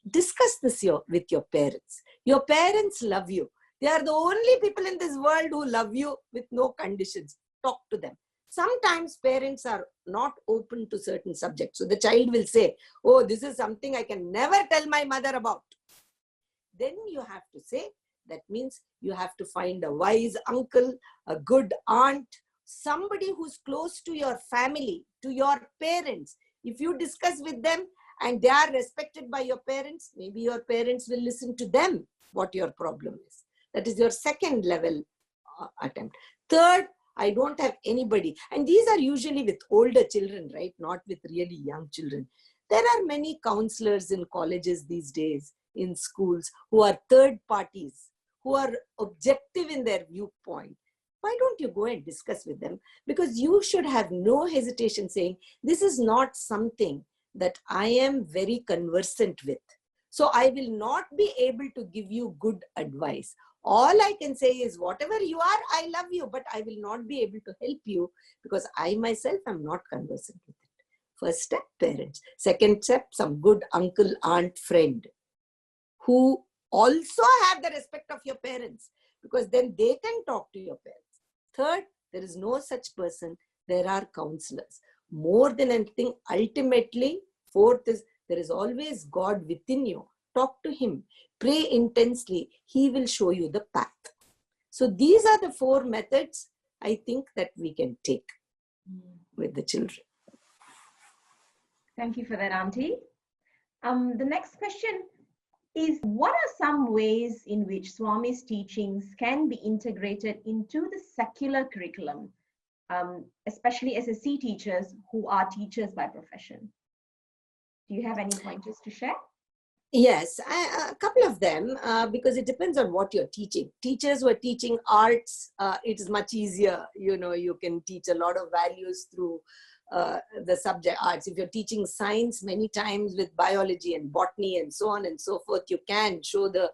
Speaker 3: discuss this with your parents. Your parents love you. They are the only people in this world who love you with no conditions. Talk to them. Sometimes parents are not open to certain subjects. So the child will say, oh, this is something I can never tell my mother about. Then you have to say, that means you have to find a wise uncle, a good aunt, somebody who's close to your family, to your parents. If you discuss with them and they are respected by your parents, maybe your parents will listen to them what your problem is. That is your second level attempt. Third, I don't have anybody. And these are usually with older children, right? Not with really young children. There are many counselors in colleges these days, in schools, who are third parties, who are objective in their viewpoint. Why don't you go and discuss with them? Because you should have no hesitation saying, this is not something that I am very conversant with. So I will not be able to give you good advice. All I can say is, whatever you are, I love you, but I will not be able to help you because I myself am not conversant with it. First step, parents. Second step, some good uncle, aunt, friend who also have the respect of your parents, because then they can talk to your parents. Third, there is no such person. There are counselors. More than anything, ultimately, fourth is, there is always God within you. Talk to him. Pray intensely. He will show you the path. So these are the 4 methods I think that we can take with the children.
Speaker 4: Thank you for that, Auntie. The next question is, what are some ways in which Swami's teachings can be integrated into the secular curriculum, especially SSC teachers who are teachers by profession? Do you have any pointers to share?
Speaker 3: Yes, a couple of them, because it depends on what you're teaching. Teachers who are teaching arts, it is much easier. You know, you can teach a lot of values through the subject arts. If you're teaching science, many times with biology and botany and so on and so forth, you can show the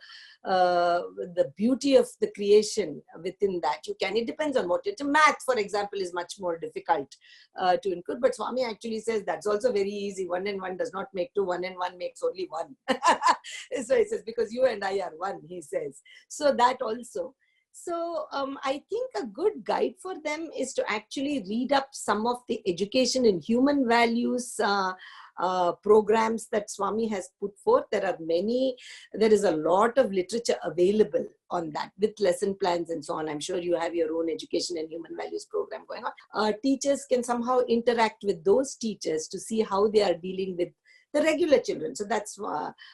Speaker 3: beauty of the creation within that. You can. It depends on what you're teaching. Math, for example, is much more difficult to include. But Swami actually says that's also very easy. 1 and 1 does not make 2. 1 and 1 makes only 1. So he says, because you and I are one, he says. So that also. So I think a good guide for them is to actually read up some of the education in human values programs that Swami has put forth. There are many, there is a lot of literature available on that with lesson plans and so on. I'm sure you have your own education and human values program going on. Teachers can somehow interact with those teachers to see how they are dealing with the regular children. So that's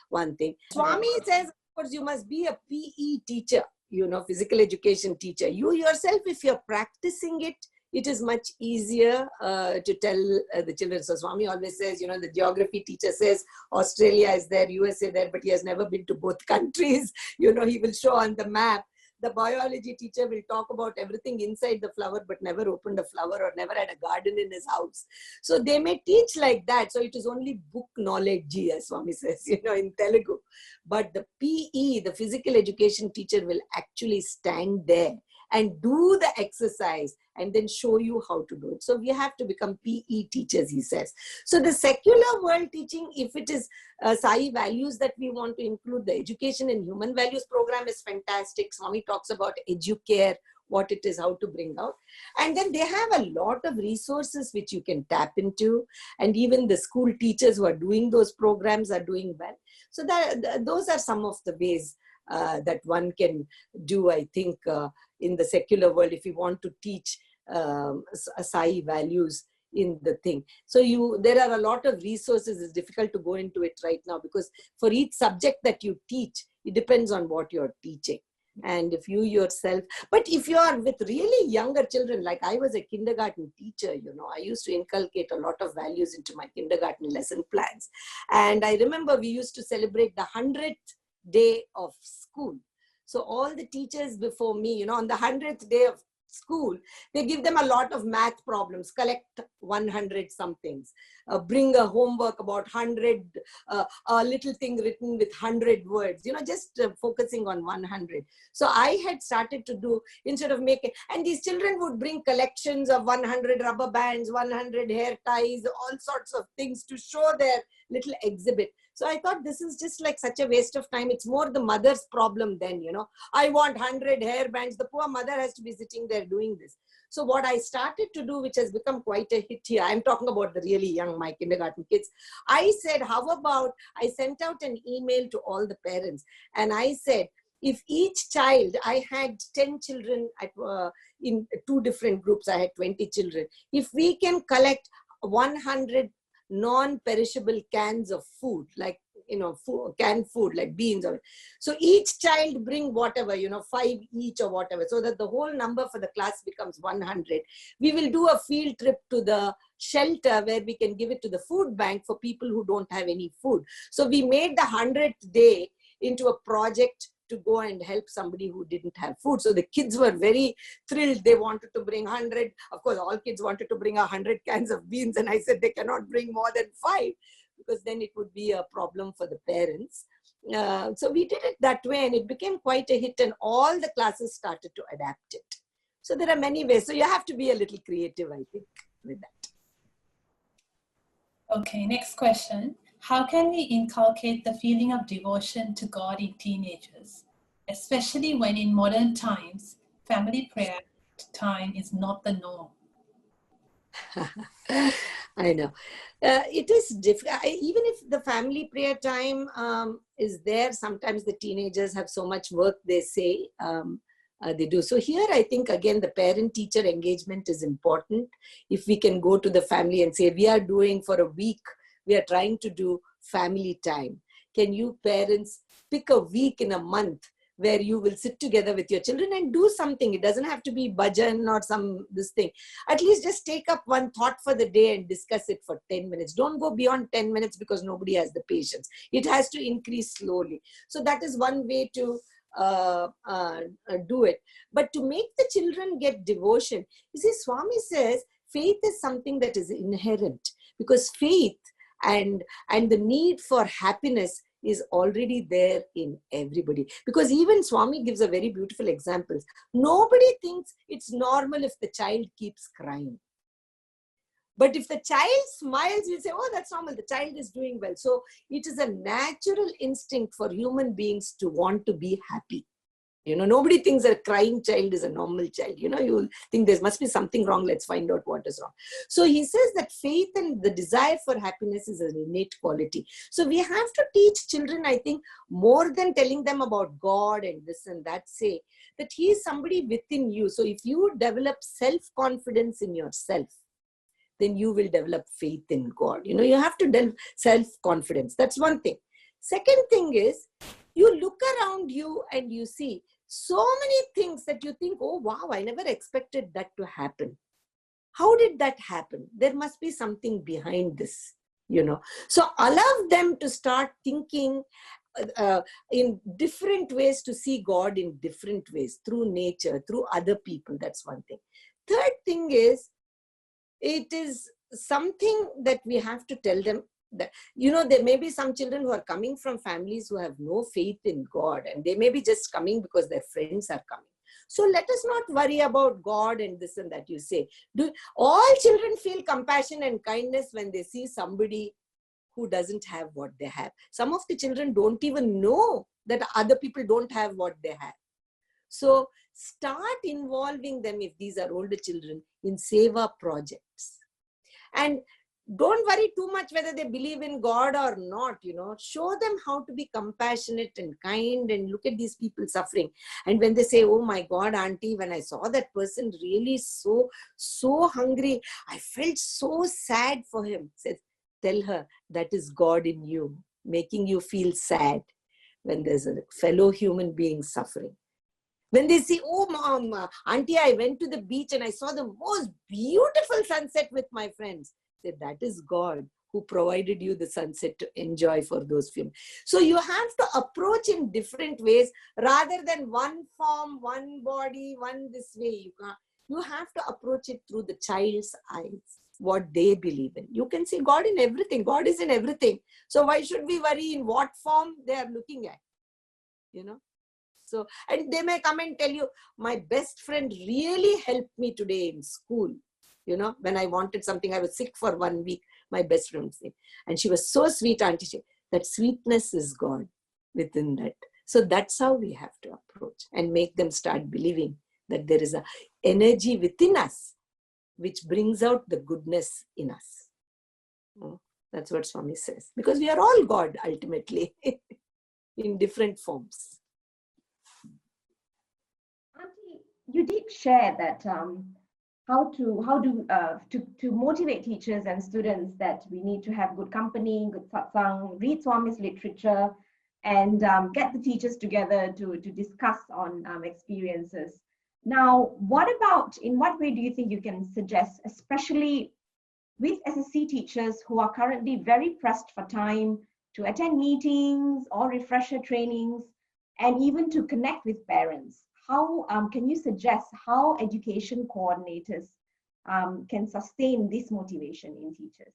Speaker 3: one thing. Swami says, of course, you must be a PE teacher, you know, physical education teacher. You yourself, if you're practicing it, it is much easier to tell the children. So Swami always says, you know, the geography teacher says Australia is there, USA there, but he has never been to both countries. You know, he will show on the map. The biology teacher will talk about everything inside the flower, but never opened a flower or never had a garden in his house. So they may teach like that. So it is only book knowledge, as Swami says, you know, in Telugu. But the PE, the physical education teacher, will actually stand there and do the exercise and then show you how to do it. So we have to become PE teachers, he says. So the secular world teaching, if it is Sai values that we want to include, the education and human values program is fantastic. Swami talks about educare, what it is, how to bring out. And then they have a lot of resources which you can tap into. And even the school teachers who are doing those programs are doing well. So those are some of the ways that one can do, I think, in the secular world, if you want to teach Sai values in the thing. So there are a lot of resources. It's difficult to go into it right now, because for each subject that you teach, it depends on what you're teaching. And if you yourself, but if you are with really younger children, like I was a kindergarten teacher, I used to inculcate a lot of values into my kindergarten lesson plans. And I remember we used to celebrate the 100th day of school. So all the teachers before me, on the 100th day of school, they give them a lot of math problems, collect 100 somethings, bring a homework about 100, a little thing written with 100 words, just focusing on 100. So I had started to do, instead of making, and these children would bring collections of 100 rubber bands, 100 hair ties, all sorts of things to show their little exhibit. So I thought, this is just like such a waste of time. It's more the mother's problem then, I want 100 hair bands. The poor mother has to be sitting there doing this. So what I started to do, which has become quite a hit here, I'm talking about the really young, my kindergarten kids. I said, how about, I sent out an email to all the parents, and I said, if each child, I had 10 children in 2 different groups, I had 20 children. If we can collect 100 non-perishable cans of food, like, canned food, like beans, so each child bring whatever, 5 each or whatever, so that the whole number for the class becomes 100. We will do a field trip to the shelter where we can give it to the food bank for people who don't have any food. So we made the 100th day into a project to go and help somebody who didn't have food. So the kids were very thrilled. They wanted to bring 100. Of course, all kids wanted to bring 100 cans of beans. And I said, they cannot bring more than 5, because then it would be a problem for the parents. So we did it that way, and it became quite a hit, and all the classes started to adapt it. So there are many ways. So you have to be a little creative, I think, with that.
Speaker 2: Okay, next question. How can we inculcate the feeling of devotion to God in teenagers, especially when in modern times, family prayer time is not the norm?
Speaker 3: I know. It is difficult. Even if the family prayer time is there, sometimes the teenagers have so much work, they say, they do. So here, I think, again, the parent-teacher engagement is important. If we can go to the family and say, we are doing for a week, we are trying to do family time. Can you parents pick a week in a month where you will sit together with your children and do something? It doesn't have to be bhajan or this thing. At least just take up one thought for the day and discuss it for 10 minutes. Don't go beyond 10 minutes because nobody has the patience. It has to increase slowly. So that is one way to do it. But to make the children get devotion, you see, Swami says faith is something that is inherent, because faith and the need for happiness is already there in everybody. Because even Swami gives a very beautiful example. Nobody thinks it's normal if the child keeps crying. But if the child smiles, we say, oh, that's normal. The child is doing well. So it is a natural instinct for human beings to want to be happy. Nobody thinks a crying child is a normal child. You think there must be something wrong. Let's find out what is wrong. So he says that faith and the desire for happiness is an innate quality. So we have to teach children, I think, more than telling them about God and this and that, say that he is somebody within you. So if you develop self-confidence in yourself, then you will develop faith in God. You have to develop self-confidence. That's one thing. Second thing is, you look around you and you see so many things that you think, oh, wow, I never expected that to happen. How did that happen? There must be something behind this, So allow them to start thinking in different ways, to see God in different ways, through nature, through other people. That's one thing. Third thing is, it is something that we have to tell them that, there may be some children who are coming from families who have no faith in God, and they may be just coming because their friends are coming. So let us not worry about God and this and that, you say. All children feel compassion and kindness when they see somebody who doesn't have what they have. Some of the children don't even know that other people don't have what they have. So start involving them, if these are older children, in seva projects. And don't worry too much whether they believe in God or not, show them how to be compassionate and kind and look at these people suffering. And when they say, oh my God, auntie, when I saw that person really so hungry, I felt so sad for him. Says, tell her that is God in you, making you feel sad when there's a fellow human being suffering. When they say, oh, mom, auntie, I went to the beach and I saw the most beautiful sunset with my friends. Say, that is God who provided you the sunset to enjoy for those few. So you have to approach in different ways rather than one form, one body, one this way. You have to approach it through the child's eyes, what they believe in. You can see God in everything. God is in everything. So why should we worry in what form they are looking at? So, and they may come and tell you, my best friend really helped me today in school. When I wanted something, I was sick for 1 week, my best friend said. And she was so sweet, auntie. That sweetness is God within that. So that's how we have to approach and make them start believing that there is an energy within us which brings out the goodness in us. That's what Swami says. Because we are all God ultimately in different forms.
Speaker 4: Auntie, you did share that how to motivate teachers and students that we need to have good company, good satsang, read Swami's literature, and get the teachers together to discuss on experiences. Now, in what way do you think you can suggest, especially with SSC teachers who are currently very pressed for time to attend meetings or refresher trainings, and even to connect with parents? How can you suggest how education coordinators can sustain this motivation in teachers?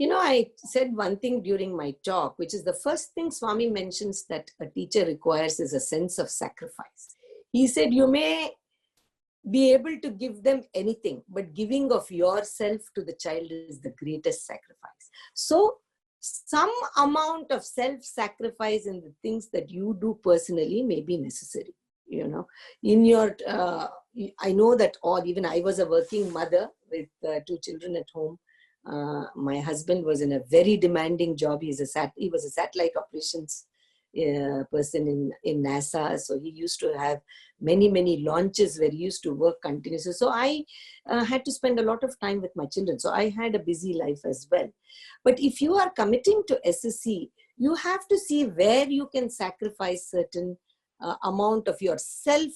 Speaker 3: I said one thing during my talk, which is the first thing Swami mentions that a teacher requires is a sense of sacrifice. He said, you may be able to give them anything, but giving of yourself to the child is the greatest sacrifice. So some amount of self-sacrifice in the things that you do personally may be necessary. In your, I know that even I was a working mother with 2 children at home. My husband was in a very demanding job. He was a satellite operations person in NASA. So he used to have many launches where he used to work continuously. So I had to spend a lot of time with my children. So I had a busy life as well. But if you are committing to SSC, you have to see where you can sacrifice certain amount of yourself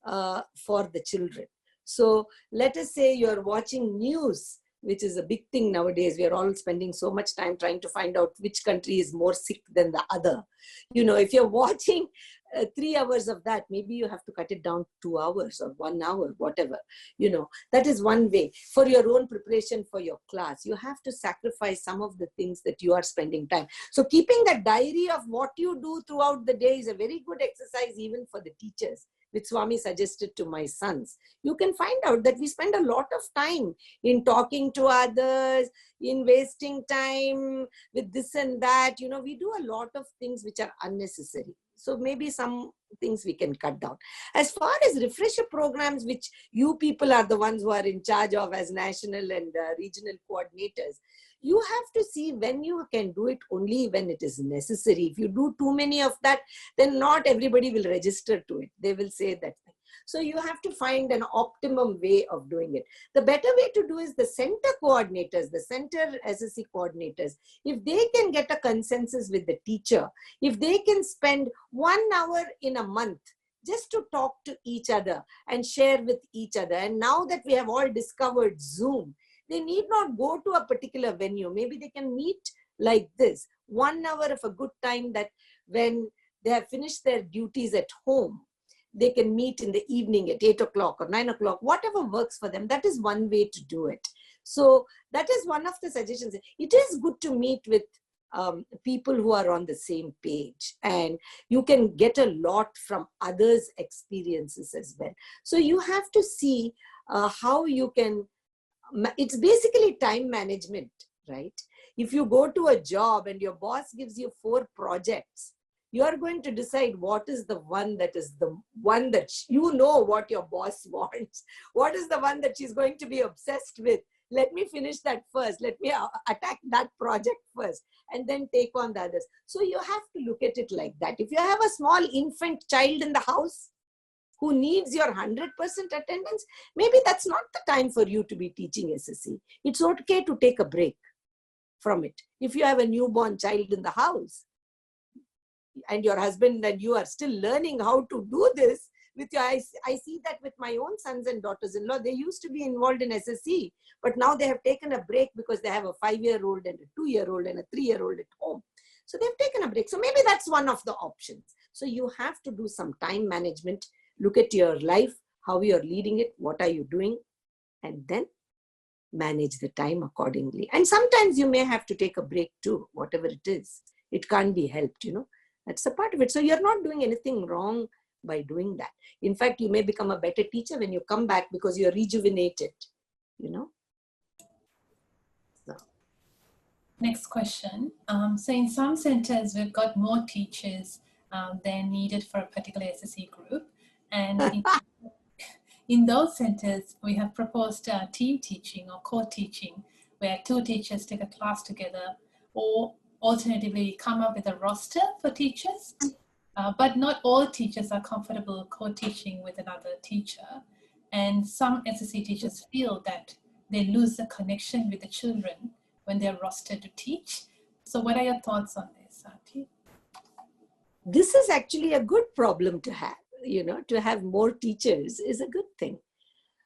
Speaker 3: for the children. So let us say you're watching news, which is a big thing nowadays. We are all spending so much time trying to find out which country is more sick than the other. If you're watching 3 hours of that, maybe you have to cut it down 2 hours or 1 hour, whatever. That is one way. For your own preparation for your class, you have to sacrifice some of the things that you are spending time. So keeping that diary of what you do throughout the day is a very good exercise even for the teachers, which Swami suggested to my sons. You can find out that we spend a lot of time in talking to others, in wasting time with this and that. We do a lot of things which are unnecessary. So maybe some things we can cut down. As far as refresher programs, which you people are the ones who are in charge of as national and regional coordinators, you have to see when you can do it only when it is necessary. If you do too many of that, then not everybody will register to it. They will say that. So you have to find an optimum way of doing it. The better way to do is the center coordinators, the center SSC coordinators. If they can get a consensus with the teacher, if they can spend 1 hour in a month just to talk to each other and share with each other. And now that we have all discovered Zoom, they need not go to a particular venue. Maybe they can meet like this, 1 hour of a good time, that when they have finished their duties at home, they can meet in the evening at 8 o'clock or 9 o'clock, whatever works for them. That is one way to do it. So that is one of the suggestions. It is good to meet with people who are on the same page, and you can get a lot from others' experiences as well. So you have to see how you can, it's basically time management, right? If you go to a job and your boss gives you 4 projects, you are going to decide what is the one that what your boss wants. What is the one that she's going to be obsessed with? let me finish that first. Let me attack that project first and then take on the others. So you have to look at it like that. If you have a small infant child in the house who needs your 100% attendance, maybe that's not the time for you to be teaching SSC. It's okay to take a break from it. If you have a newborn child in the house and your husband and you are still learning how to do this, with your, I see that with my own sons and daughters-in-law. They used to be involved in SSC, but now they have taken a break because they have a 5-year-old and a 2-year-old and a 3-year-old at home. So they've taken a break. So maybe that's one of the options. So you have to do some time management. Look at your life, how you're leading it, what are you doing, and then manage the time accordingly. And sometimes you may have to take a break too, whatever it is. It can't be helped, you know. That's a part of it. So you're not doing anything wrong by doing that. In fact, you may become a better teacher when you come back because you're rejuvenated, you know. So.
Speaker 2: Next question. So in some centers, we've got more teachers than needed for a particular SSC group. And in those centers, we have proposed team teaching or co-teaching, where 2 teachers take a class together, or alternatively come up with a roster for teachers. But not all teachers are comfortable co-teaching with another teacher. And some SSC teachers feel that they lose the connection with the children when they're rostered to teach. So what are your thoughts on this, Auntie?
Speaker 3: This is actually a good problem to have, you know, to have more teachers is a good thing.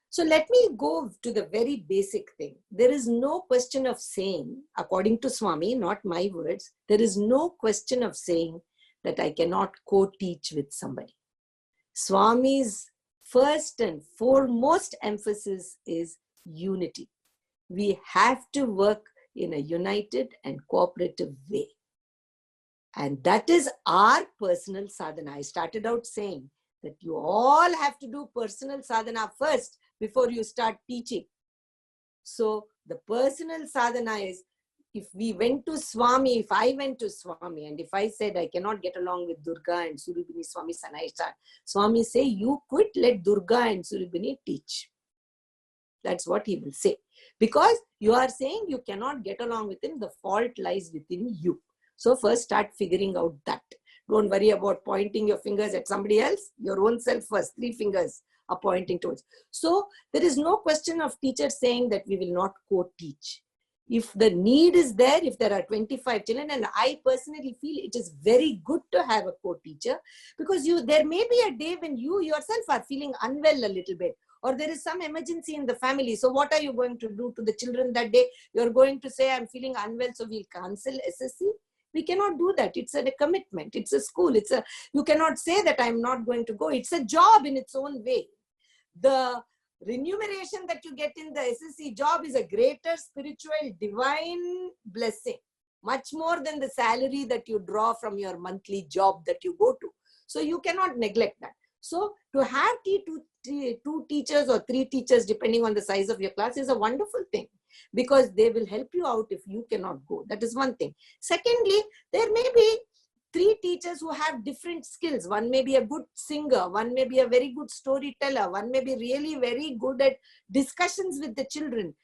Speaker 3: So let me go to the very basic thing. There is no question of saying, according to Swami, not my words, there is no question of saying that I cannot co-teach with somebody. Swami's first and foremost emphasis is unity. We have to work in a united and cooperative way. And that is our personal sadhana. I started out saying that you all have to do personal sadhana first before you start teaching. So the personal sadhana is, if we went to Swami, if I went to Swami and if I said I cannot get along with Durga and Surabhini Swami Sanaisha, Swami say, you quit, let Durga and Surabhini teach. That's what he will say. Because you are saying you cannot get along with him, the fault lies within you. So first start figuring out that. Don't worry about pointing your fingers at somebody else, your own self first, 3 fingers are pointing towards. So there is no question of teachers saying that we will not co-teach. If the need is there, if there are 25 children, and I personally feel it is very good to have a co-teacher, because there may be a day when you yourself are feeling unwell a little bit, or there is some emergency in the family. So what are you going to do to the children that day? You're going to say, I'm feeling unwell, so we'll cancel SSC. We cannot do that. It's a commitment. It's a school. You cannot say that I'm not going to go. It's a job in its own way. The remuneration that you get in the SSC job is a greater spiritual divine blessing, much more than the salary that you draw from your monthly job that you go to. So you cannot neglect that. So to have 2 teachers or 3 teachers, depending on the size of your class, is a wonderful thing, because they will help you out if you cannot go. That is one thing. Secondly, there may be 3 teachers who have different skills. One may be a good singer, one may be a very good storyteller, one may be really very good at discussions with the children.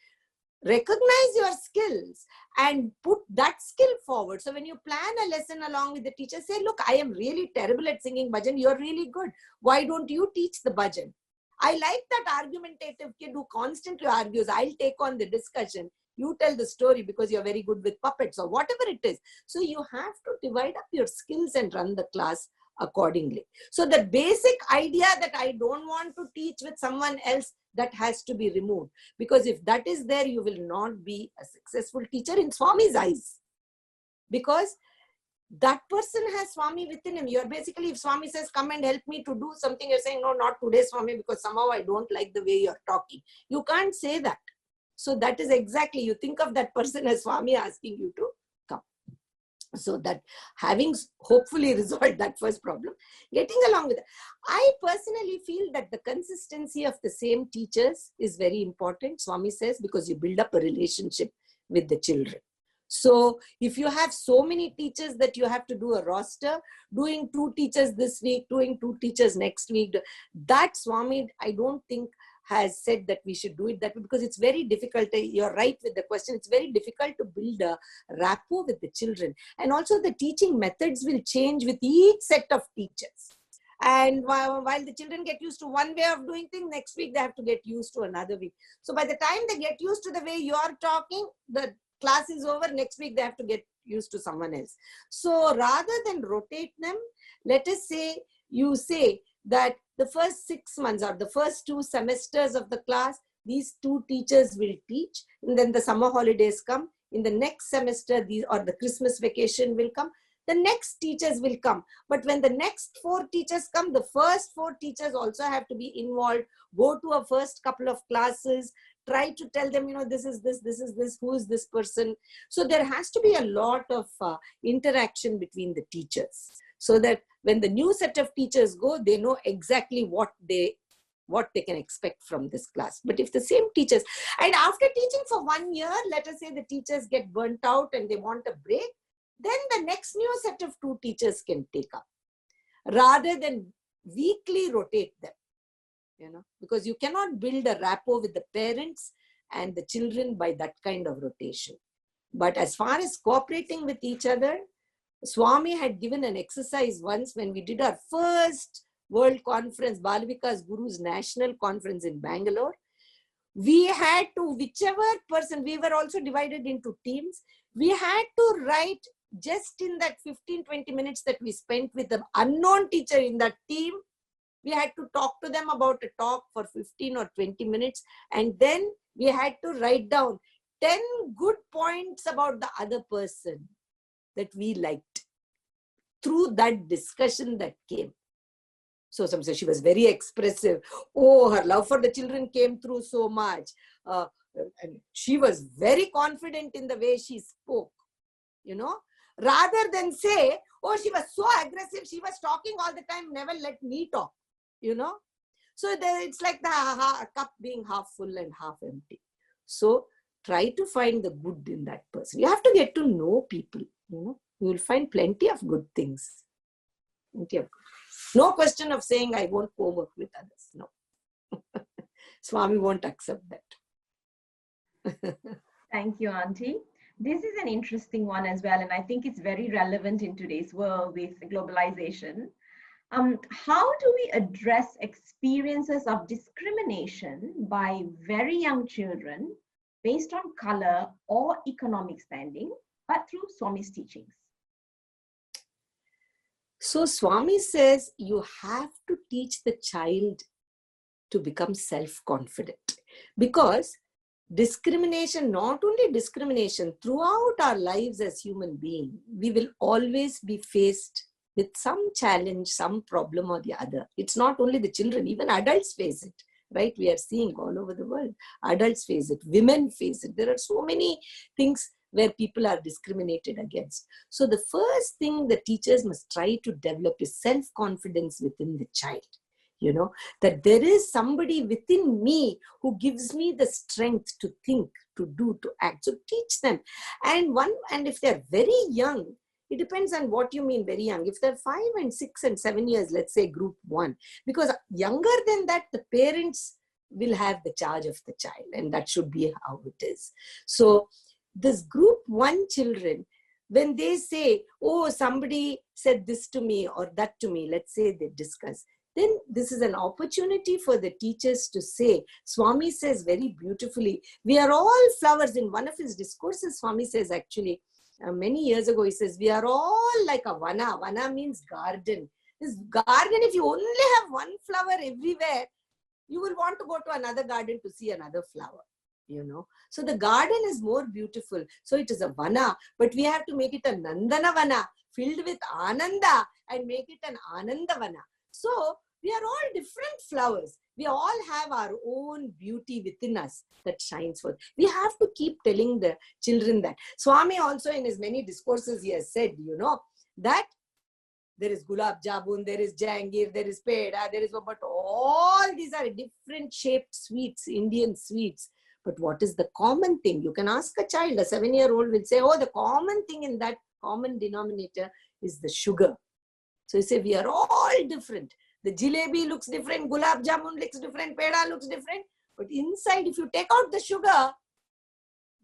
Speaker 3: Recognize your skills and put that skill forward. So when you plan a lesson along with the teacher, say, look, I am really terrible at singing bhajan. You're really good. Why don't you teach the bhajan? I like that argumentative kid who constantly argues. I'll take on the discussion. You tell the story because you're very good with puppets or whatever it is. So you have to divide up your skills and run the class accordingly. So the basic idea that I don't want to teach with someone else, that has to be removed. Because if that is there, you will not be a successful teacher in Swami's eyes. Because that person has Swami within him. You're basically, if Swami says, come and help me to do something, you're saying, no, not today, Swami, because somehow I don't like the way you're talking. You can't say that. So that is exactly, you think of that person as Swami asking you to come. So that having hopefully resolved that first problem, getting along with it. I personally feel that the consistency of the same teachers is very important, Swami says, because you build up a relationship with the children. So if you have so many teachers that you have to do a roster, doing 2 teachers this week, doing 2 teachers next week, that Swami, I don't think has said that we should do it that way, because it's very difficult. You're right with the question. It's very difficult to build a rapport with the children. And also the teaching methods will change with each set of teachers. And while the children get used to one way of doing things, next week they have to get used to another way. So by the time they get used to the way you are talking, the class is over. Next week they have to get used to someone else. So rather than rotate them, let us say you say that the first 6 months or the first 2 semesters of the class, these 2 teachers will teach, and then the summer holidays come. In the next semester, or the Christmas vacation will come, the next teachers will come. But when the next 4 teachers come, the first 4 teachers also have to be involved, go to a first couple of classes, try to tell them, this is this, who is this person. So there has to be a lot of interaction between the teachers, so that when the new set of teachers go, they know exactly what they can expect from this class. But if the same teachers, and after teaching for 1 year, let us say the teachers get burnt out and they want a break, then the next new set of 2 teachers can take up, rather than weekly rotate them, because you cannot build a rapport with the parents and the children by that kind of rotation. But as far as cooperating with each other, Swami had given an exercise once when we did our first world conference, Balavika's Guru's national conference in Bangalore. We had to, whichever person, we were also divided into teams, we had to write just in that 15-20 minutes that we spent with the unknown teacher in that team. We had to talk to them about a talk for 15 or 20 minutes. And then we had to write down 10 good points about the other person that we liked through that discussion that came. So some say she was very expressive. Oh, her love for the children came through so much. And she was very confident in the way she spoke, rather than say, oh, she was so aggressive. She was talking all the time, never let me talk, So it's like the cup being half full and half empty. So try to find the good in that person. You have to get to know people, You will find plenty of good things. Plenty of good. No question of saying, I won't co-work with others. No. Swami won't accept that.
Speaker 4: Thank you, Auntie. This is an interesting one as well, and I think it's very relevant in today's world with globalization. How do we address experiences of discrimination by very young children based on color or economic standing, but through Swami's teachings?
Speaker 3: So Swami says you have to teach the child to become self-confident, because discrimination, not only discrimination, throughout our lives as human beings, we will always be faced with some challenge, some problem or the other. It's not only the children, even adults face it, right? We are seeing all over the world. Adults face it, women face it. There are so many things where people are discriminated against. So the first thing the teachers must try to develop is self-confidence within the child. That there is somebody within me who gives me the strength to think, to do, to act. So teach them. And if they're very young, it depends on what you mean very young. If they're 5 and 6 and 7 years, let's say group 1, because younger than that, the parents will have the charge of the child, and that should be how it is. So this group 1 children, when they say, oh, somebody said this to me or that to me, let's say they discuss, then this is an opportunity for the teachers to say, Swami says very beautifully, we are all flowers. In one of his discourses, Swami says actually, many years ago, he says, we are all like a vana. Vana means garden. This garden, if you only have one flower everywhere, you will want to go to another garden to see another flower. So the garden is more beautiful. So it is a vana, but we have to make it a Nandana vana, filled with Ananda, and make it an Ananda vana. So we are all different flowers. We all have our own beauty within us that shines forth. We have to keep telling the children that. Swami also in his many discourses, he has said, that there is gulab jamun, there is jangir, there is peda, there is, but all these are different shaped sweets, Indian sweets. But what is the common thing? You can ask a child, a 7-year-old will say, oh, the common thing in that common denominator is the sugar. So you say, we are all different. The jalebi looks different, gulab jamun looks different, peda looks different. But inside, if you take out the sugar,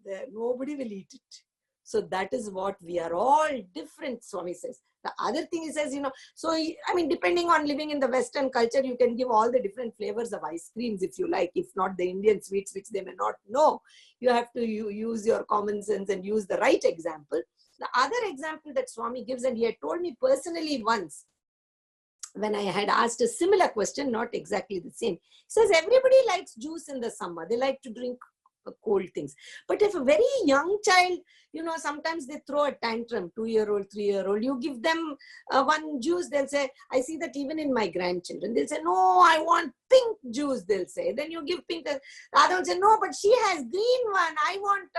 Speaker 3: there nobody will eat it. So that is what we are all different, Swami says. The other thing he says, so I mean, depending on living in the Western culture, you can give all the different flavors of ice creams if you like, if not the Indian sweets, which they may not know. You have to use your common sense and use the right example. The other example that Swami gives, and he had told me personally once, when I had asked a similar question, not exactly the same. He says, everybody likes juice in the summer. They like to drink cold things. But if a very young child, sometimes they throw a tantrum, 2-year-old, 3-year-old, you give them one juice, they'll say, I see that even in my grandchildren, they'll say, no, I want pink juice, they'll say. Then you give pink. The other will say, no, but she has green one. I want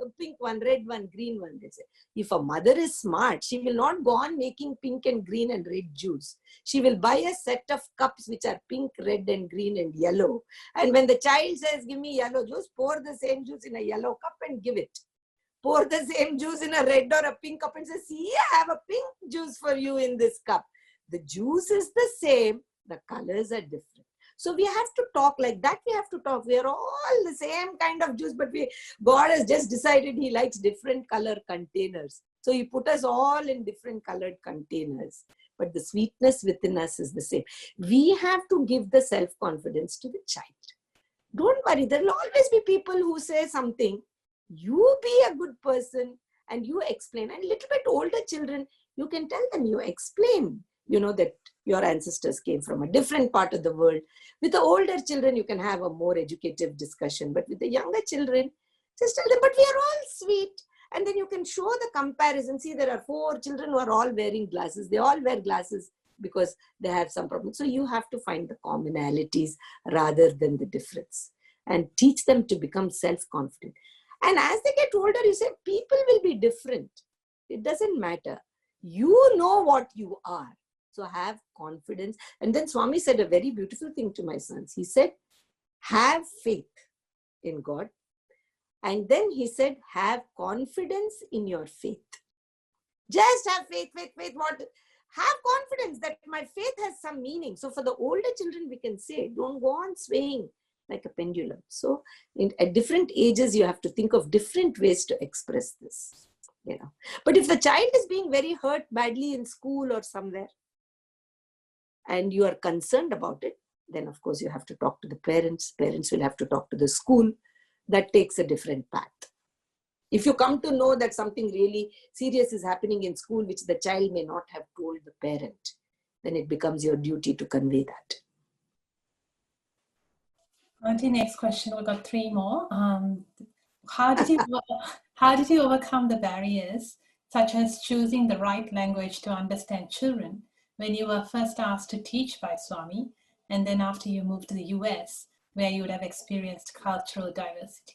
Speaker 3: a pink one, red one, green one, they say. If a mother is smart, she will not go on making pink and green and red juice. She will buy a set of cups which are pink, red and green and yellow. And when the child says, give me yellow juice, pour the same juice in a yellow cup and give it. Pour the same juice in a red or a pink cup and say, see, I have a pink juice for you in this cup. The juice is the same, the colors are different. So we have to talk like that. We have to talk. We are all the same kind of juice, but God has just decided he likes different color containers. So he put us all in different colored containers. But the sweetness within us is the same. We have to give the self-confidence to the child. Don't worry, there will always be people who say something. You be a good person and you explain. And a little bit older children, you can tell them, you explain, that your ancestors came from a different part of the world. With the older children, you can have a more educative discussion. But with the younger children, just tell them, but we are all sweet. And then you can show the comparison. See, there are 4 children who are all wearing glasses. They all wear glasses because they have some problem. So you have to find the commonalities rather than the difference and teach them to become self-confident. And as they get older, you say, people will be different. It doesn't matter. You know what you are. So have confidence. And then Swami said a very beautiful thing to my sons. He said, have faith in God. And then he said, have confidence in your faith. Just have faith. What? Have confidence that my faith has some meaning. So for the older children, we can say, don't go on swaying like a pendulum. So at different ages, you have to think of different ways to express this. But if the child is being very hurt badly in school or somewhere, and you are concerned about it, then of course you have to talk to the parents. Parents will have to talk to the school. That takes a different path. If you come to know that something really serious is happening in school, which the child may not have told the parent, then it becomes your duty to convey that.
Speaker 2: Auntie, next question. We've got 3 more. How did you overcome the barriers, such as choosing the right language to understand children, when you were first asked to teach by Swami, and then after you moved to the US, where you would have experienced cultural diversity?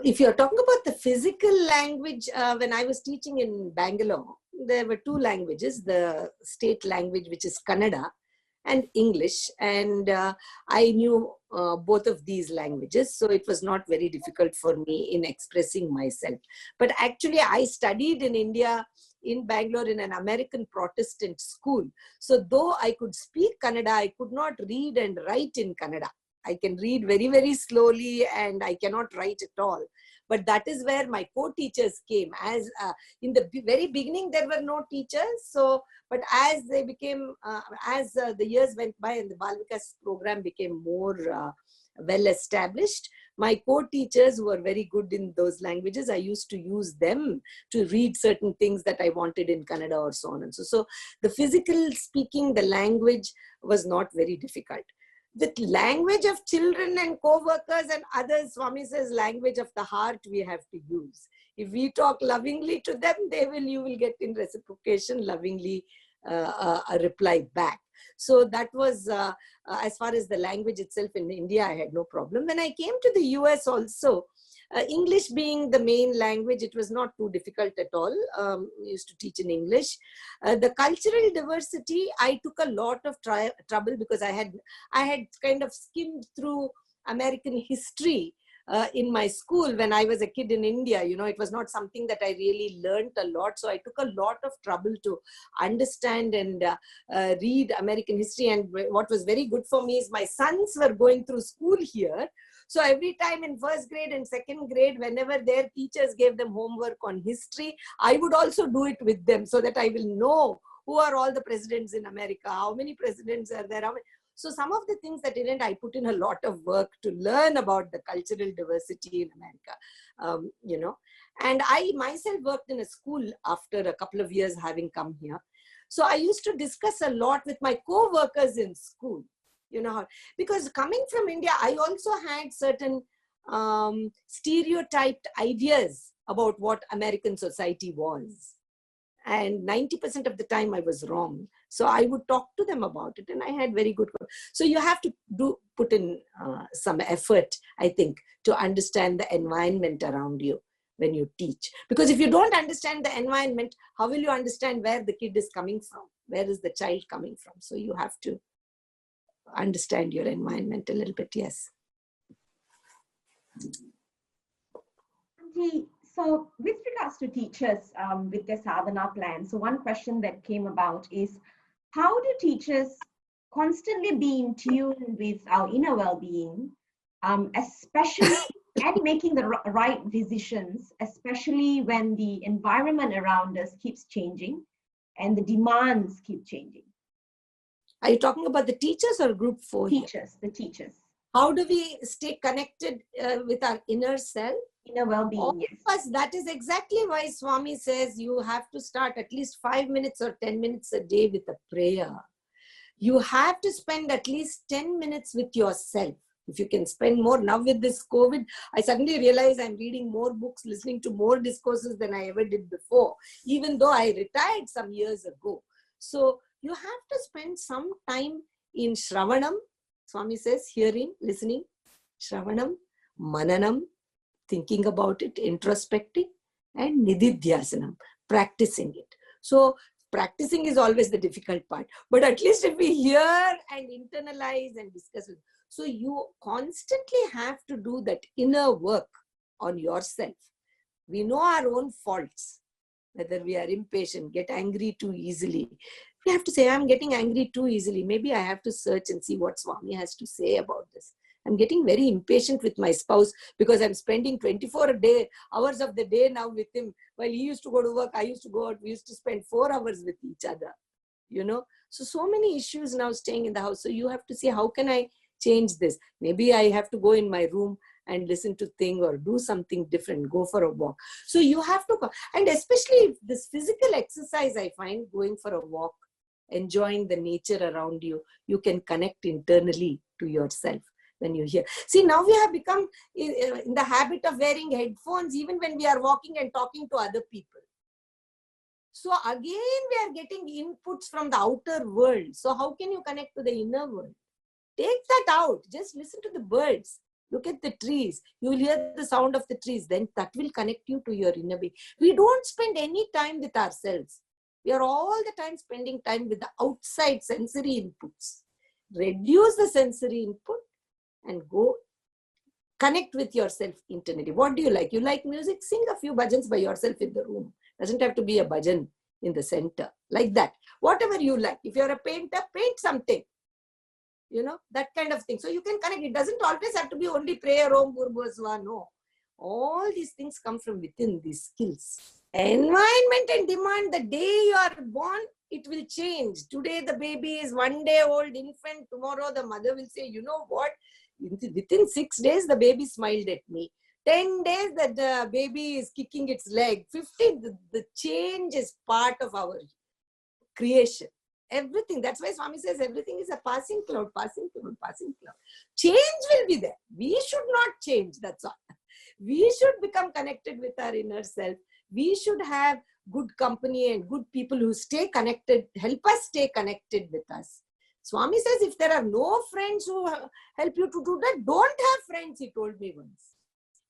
Speaker 3: If you're talking about the physical language, when I was teaching in Bangalore, there were 2 languages, the state language, which is Kannada, and English. And I knew both of these languages. So it was not very difficult for me in expressing myself. But actually, I studied in India, in Bangalore, in an American Protestant school. So though I could speak Kannada, I could not read and write in Kannada. I can read very, very slowly and I cannot write at all. But that is where my co-teachers came. As in the very beginning, there were no teachers. So, but as they became, the years went by and the Bal Vikas program became more well established, my co-teachers who were very good in those languages, I used to use them to read certain things that I wanted in Kannada or so on and so. So the physical speaking, the language was not very difficult. The language of children and co-workers and others, Swami says, language of the heart we have to use. If we talk lovingly to them, you will get in reciprocation lovingly a reply back. So that was, as far as the language itself in India, I had no problem. When I came to the US also, English being the main language, it was not too difficult at all. I used to teach in English. The cultural diversity, I took a lot of trouble because I had kind of skimmed through American history in my school when I was a kid in India. You know, it was not something that I really learned a lot. So I took a lot of trouble to understand and read American history. And what was very good for me is my sons were going through school here. So every time in first grade and second grade, whenever their teachers gave them homework on history, I would also do it with them so that I will know who are all the presidents in America, how many presidents are there. So some of the things that I put in a lot of work to learn about the cultural diversity in America, you know. And I myself worked in a school after a couple of years having come here. So I used to discuss a lot with my co-workers in school, you know, because coming from India, I also had certain stereotyped ideas about what American society was. And 90% of the time I was wrong. So I would talk to them about it, and I had very good. So you have to put in some effort, I think, to understand the environment around you when you teach. Because if you don't understand the environment, how will you understand where the kid is coming from? Where is the child coming from? So you have to understand your environment a little bit. Yes.
Speaker 4: So with regards to teachers with their sadhana plan, so one question that came about is, how do teachers constantly be in tune with our inner well-being, especially and making the right decisions, especially when the environment around us keeps changing and the demands keep changing?
Speaker 3: Are you talking about the teachers or group 4?
Speaker 4: Teachers, the teachers.
Speaker 3: How do we stay connected with our inner self?
Speaker 4: Inner well-being, yes.
Speaker 3: That is exactly why Swami says you have to start at least 5 minutes or 10 minutes a day with a prayer. You have to spend at least 10 minutes with yourself. If you can spend more. Now with this COVID, I suddenly realize I'm reading more books, listening to more discourses than I ever did before, even though I retired some years ago. So you have to spend some time in Shravanam. Swami says hearing, listening, Shravanam, Mananam, thinking about it, introspecting, and Nididhyasanam, practicing it. So practicing is always the difficult part. But at least if we hear and internalize and discuss it. So you constantly have to do that inner work on yourself. We know our own faults, whether we are impatient, get angry too easily. We have to say, I'm getting angry too easily. Maybe I have to search and see what Swami has to say about this. I'm getting very impatient with my spouse because I'm spending 24 hours of the day now with him. While he used to go to work, I used to go out. We used to spend 4 hours with each other, you know. So many issues now staying in the house. So you have to see, how can I change this? Maybe I have to go in my room and listen to things or do something different, go for a walk. So you have to, and especially this physical exercise, I find going for a walk, enjoying the nature around you, you can connect internally to yourself. When you hear. See, now we have become in the habit of wearing headphones even when we are walking and talking to other people. So again, we are getting inputs from the outer world. So how can you connect to the inner world? Take that out. Just listen to the birds. Look at the trees. You will hear the sound of the trees. Then that will connect you to your inner being. We don't spend any time with ourselves. We are all the time spending time with the outside sensory inputs. Reduce the sensory input and go connect with yourself internally. What do you like? You like music? Sing a few bhajans by yourself in the room. Doesn't have to be a bhajan in the center. Like that. Whatever you like. If you're a painter, paint something. You know, that kind of thing. So you can connect. It doesn't always have to be only prayer, Om Bhurbhuvasvaha. No. All these things come from within, these skills. Environment and demand, the day you are born, it will change. Today the baby is 1 day old infant. Tomorrow the mother will say, you know what? Within 6 days, the baby smiled at me. 10 days, the baby is kicking its leg. 15, the change is part of our creation. Everything. That's why Swami says everything is a passing cloud, passing cloud, passing cloud. Change will be there. We should not change. That's all. We should become connected with our inner self. We should have good company and good people who stay connected, help us stay connected with us. Swami says, if there are no friends who help you to do that, don't have friends, he told me once.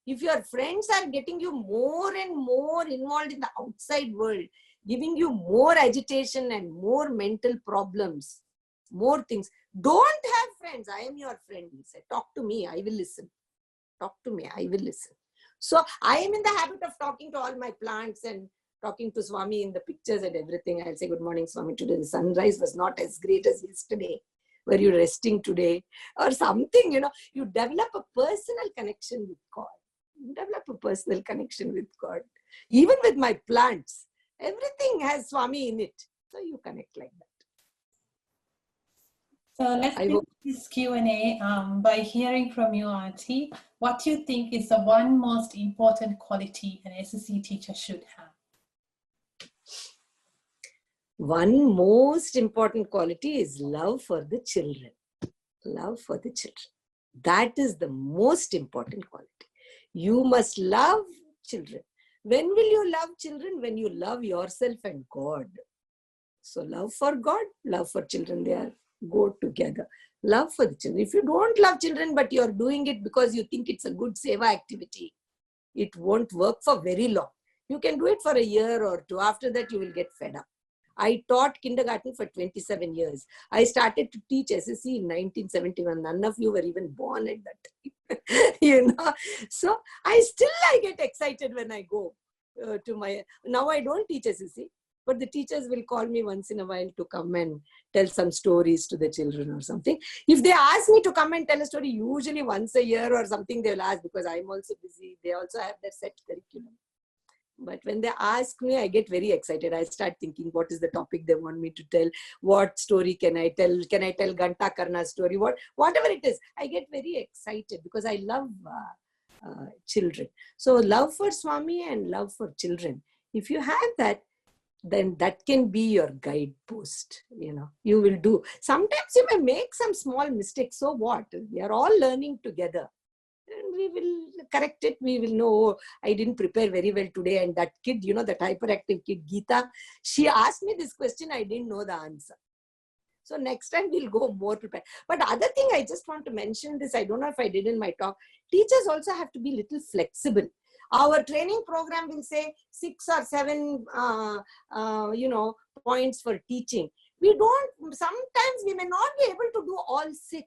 Speaker 3: If your friends are getting you more and more involved in the outside world, giving you more agitation and more mental problems, more things, don't have friends. I am your friend, he said. Talk to me, I will listen. Talk to me. I will listen. So I am in the habit of talking to all my plants and talking to Swami in the pictures and everything. I'll say, good morning, Swami. Today the sunrise was not as great as yesterday. Were you resting today? Or something, you develop a personal connection with God. You develop a personal connection with God. Even with my plants, everything has Swami in it. So you connect like that.
Speaker 2: So let's finish this Q&A by hearing from you, Auntie. What do you think is the one most important quality an SSC teacher should have?
Speaker 3: One most important quality is love for the children. Love for the children. That is the most important quality. You must love children. When will you love children? When you love yourself and God. So love for God, love for children, they go together. Love for the children. If you don't love children, but you're doing it because you think it's a good seva activity, it won't work for very long. You can do it for a year or two. After that, you will get fed up. I taught kindergarten for 27 years. I started to teach SSC in 1971. None of you were even born at that time. So I get excited when I go to my... Now I don't teach SSC. But the teachers will call me once in a while to come and tell some stories to the children or something. If they ask me to come and tell a story, usually once a year or something, they'll ask because I'm also busy. They also have their set curriculum. But when they ask me, I get very excited. I start thinking, what is the topic they want me to tell? What story can I tell? Can I tell Ganta Karna's story? Whatever it is, I get very excited because I love children. So love for Swami and love for children. If you have that, then that can be your guidepost. You will do. Sometimes you may make some small mistakes. So what? We are all learning together. And we will correct it. We will know, oh, I didn't prepare very well today. And that kid, that hyperactive kid, Geetha, she asked me this question. I didn't know the answer. So next time we'll go more prepared. But other thing, I just want to mention this. I don't know if I did in my talk. Teachers also have to be little flexible. Our training program will say 6 or 7, points for teaching. Sometimes we may not be able to do all 6.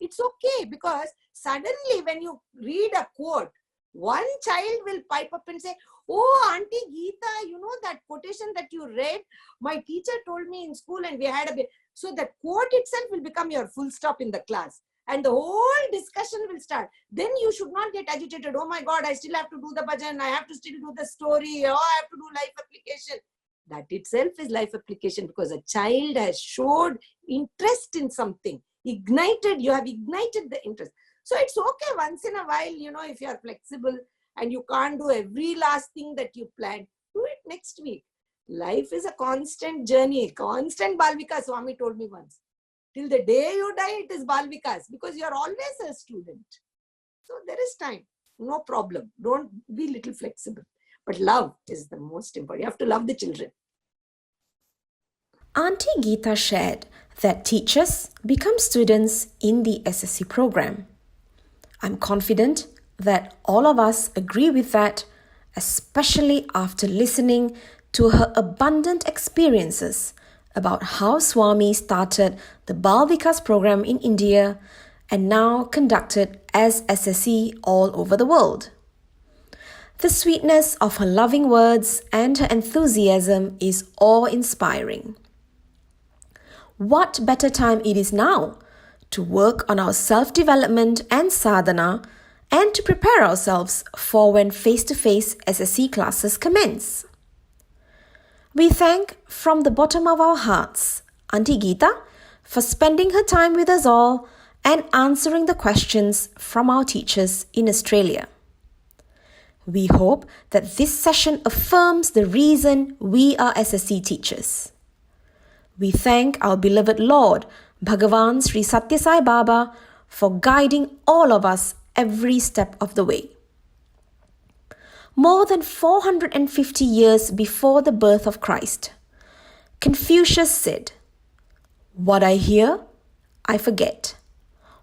Speaker 3: It's okay because suddenly when you read a quote, one child will pipe up and say, oh, Auntie Geetha, that quotation that you read, my teacher told me in school and we had a bit. So that quote itself will become your full stop in the class. And the whole discussion will start. Then you should not get agitated. Oh my God, I still have to do the bhajan. I have to still do the story. Oh, I have to do life application. That itself is life application because a child has showed interest in something. You have ignited the interest. So it's okay once in a while, if you are flexible and you can't do every last thing that you planned, do it next week. Life is a constant journey, constant Balvika, Swami told me once. Till the day you die, it is Balvikas because you are always a student. So there is time, no problem. Don't be little flexible. But love is the most important. You have to love the children.
Speaker 5: Auntie Geetha shared that teachers become students in the SSC program. I'm confident that all of us agree with that, especially after listening to her abundant experiences about how Swami started the Bal Vikas program in India and now conducted as SSC all over the world. The sweetness of her loving words and her enthusiasm is awe-inspiring. What better time it is now to work on our self-development and sadhana and to prepare ourselves for when face-to-face SSC classes commence. We thank from the bottom of our hearts Auntie Geetha for spending her time with us all and answering the questions from our teachers in Australia. We hope that this session affirms the reason we are SSC teachers. We thank our beloved Lord, Bhagavan Sri Satya Sai Baba, for guiding all of us every step of the way. More than 450 years before the birth of Christ, Confucius said, "What I hear, I forget.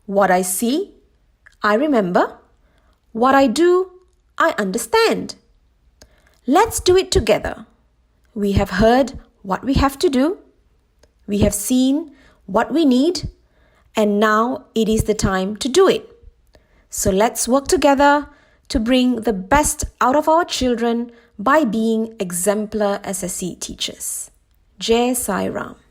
Speaker 5: What I see, I remember. What I do, I understand. Let's do it together. We have heard what we have to do. We have seen what we need, and now it is the time to do it. So let's work together to bring the best out of our children by being exemplar SSC teachers. Jai Sai Ram.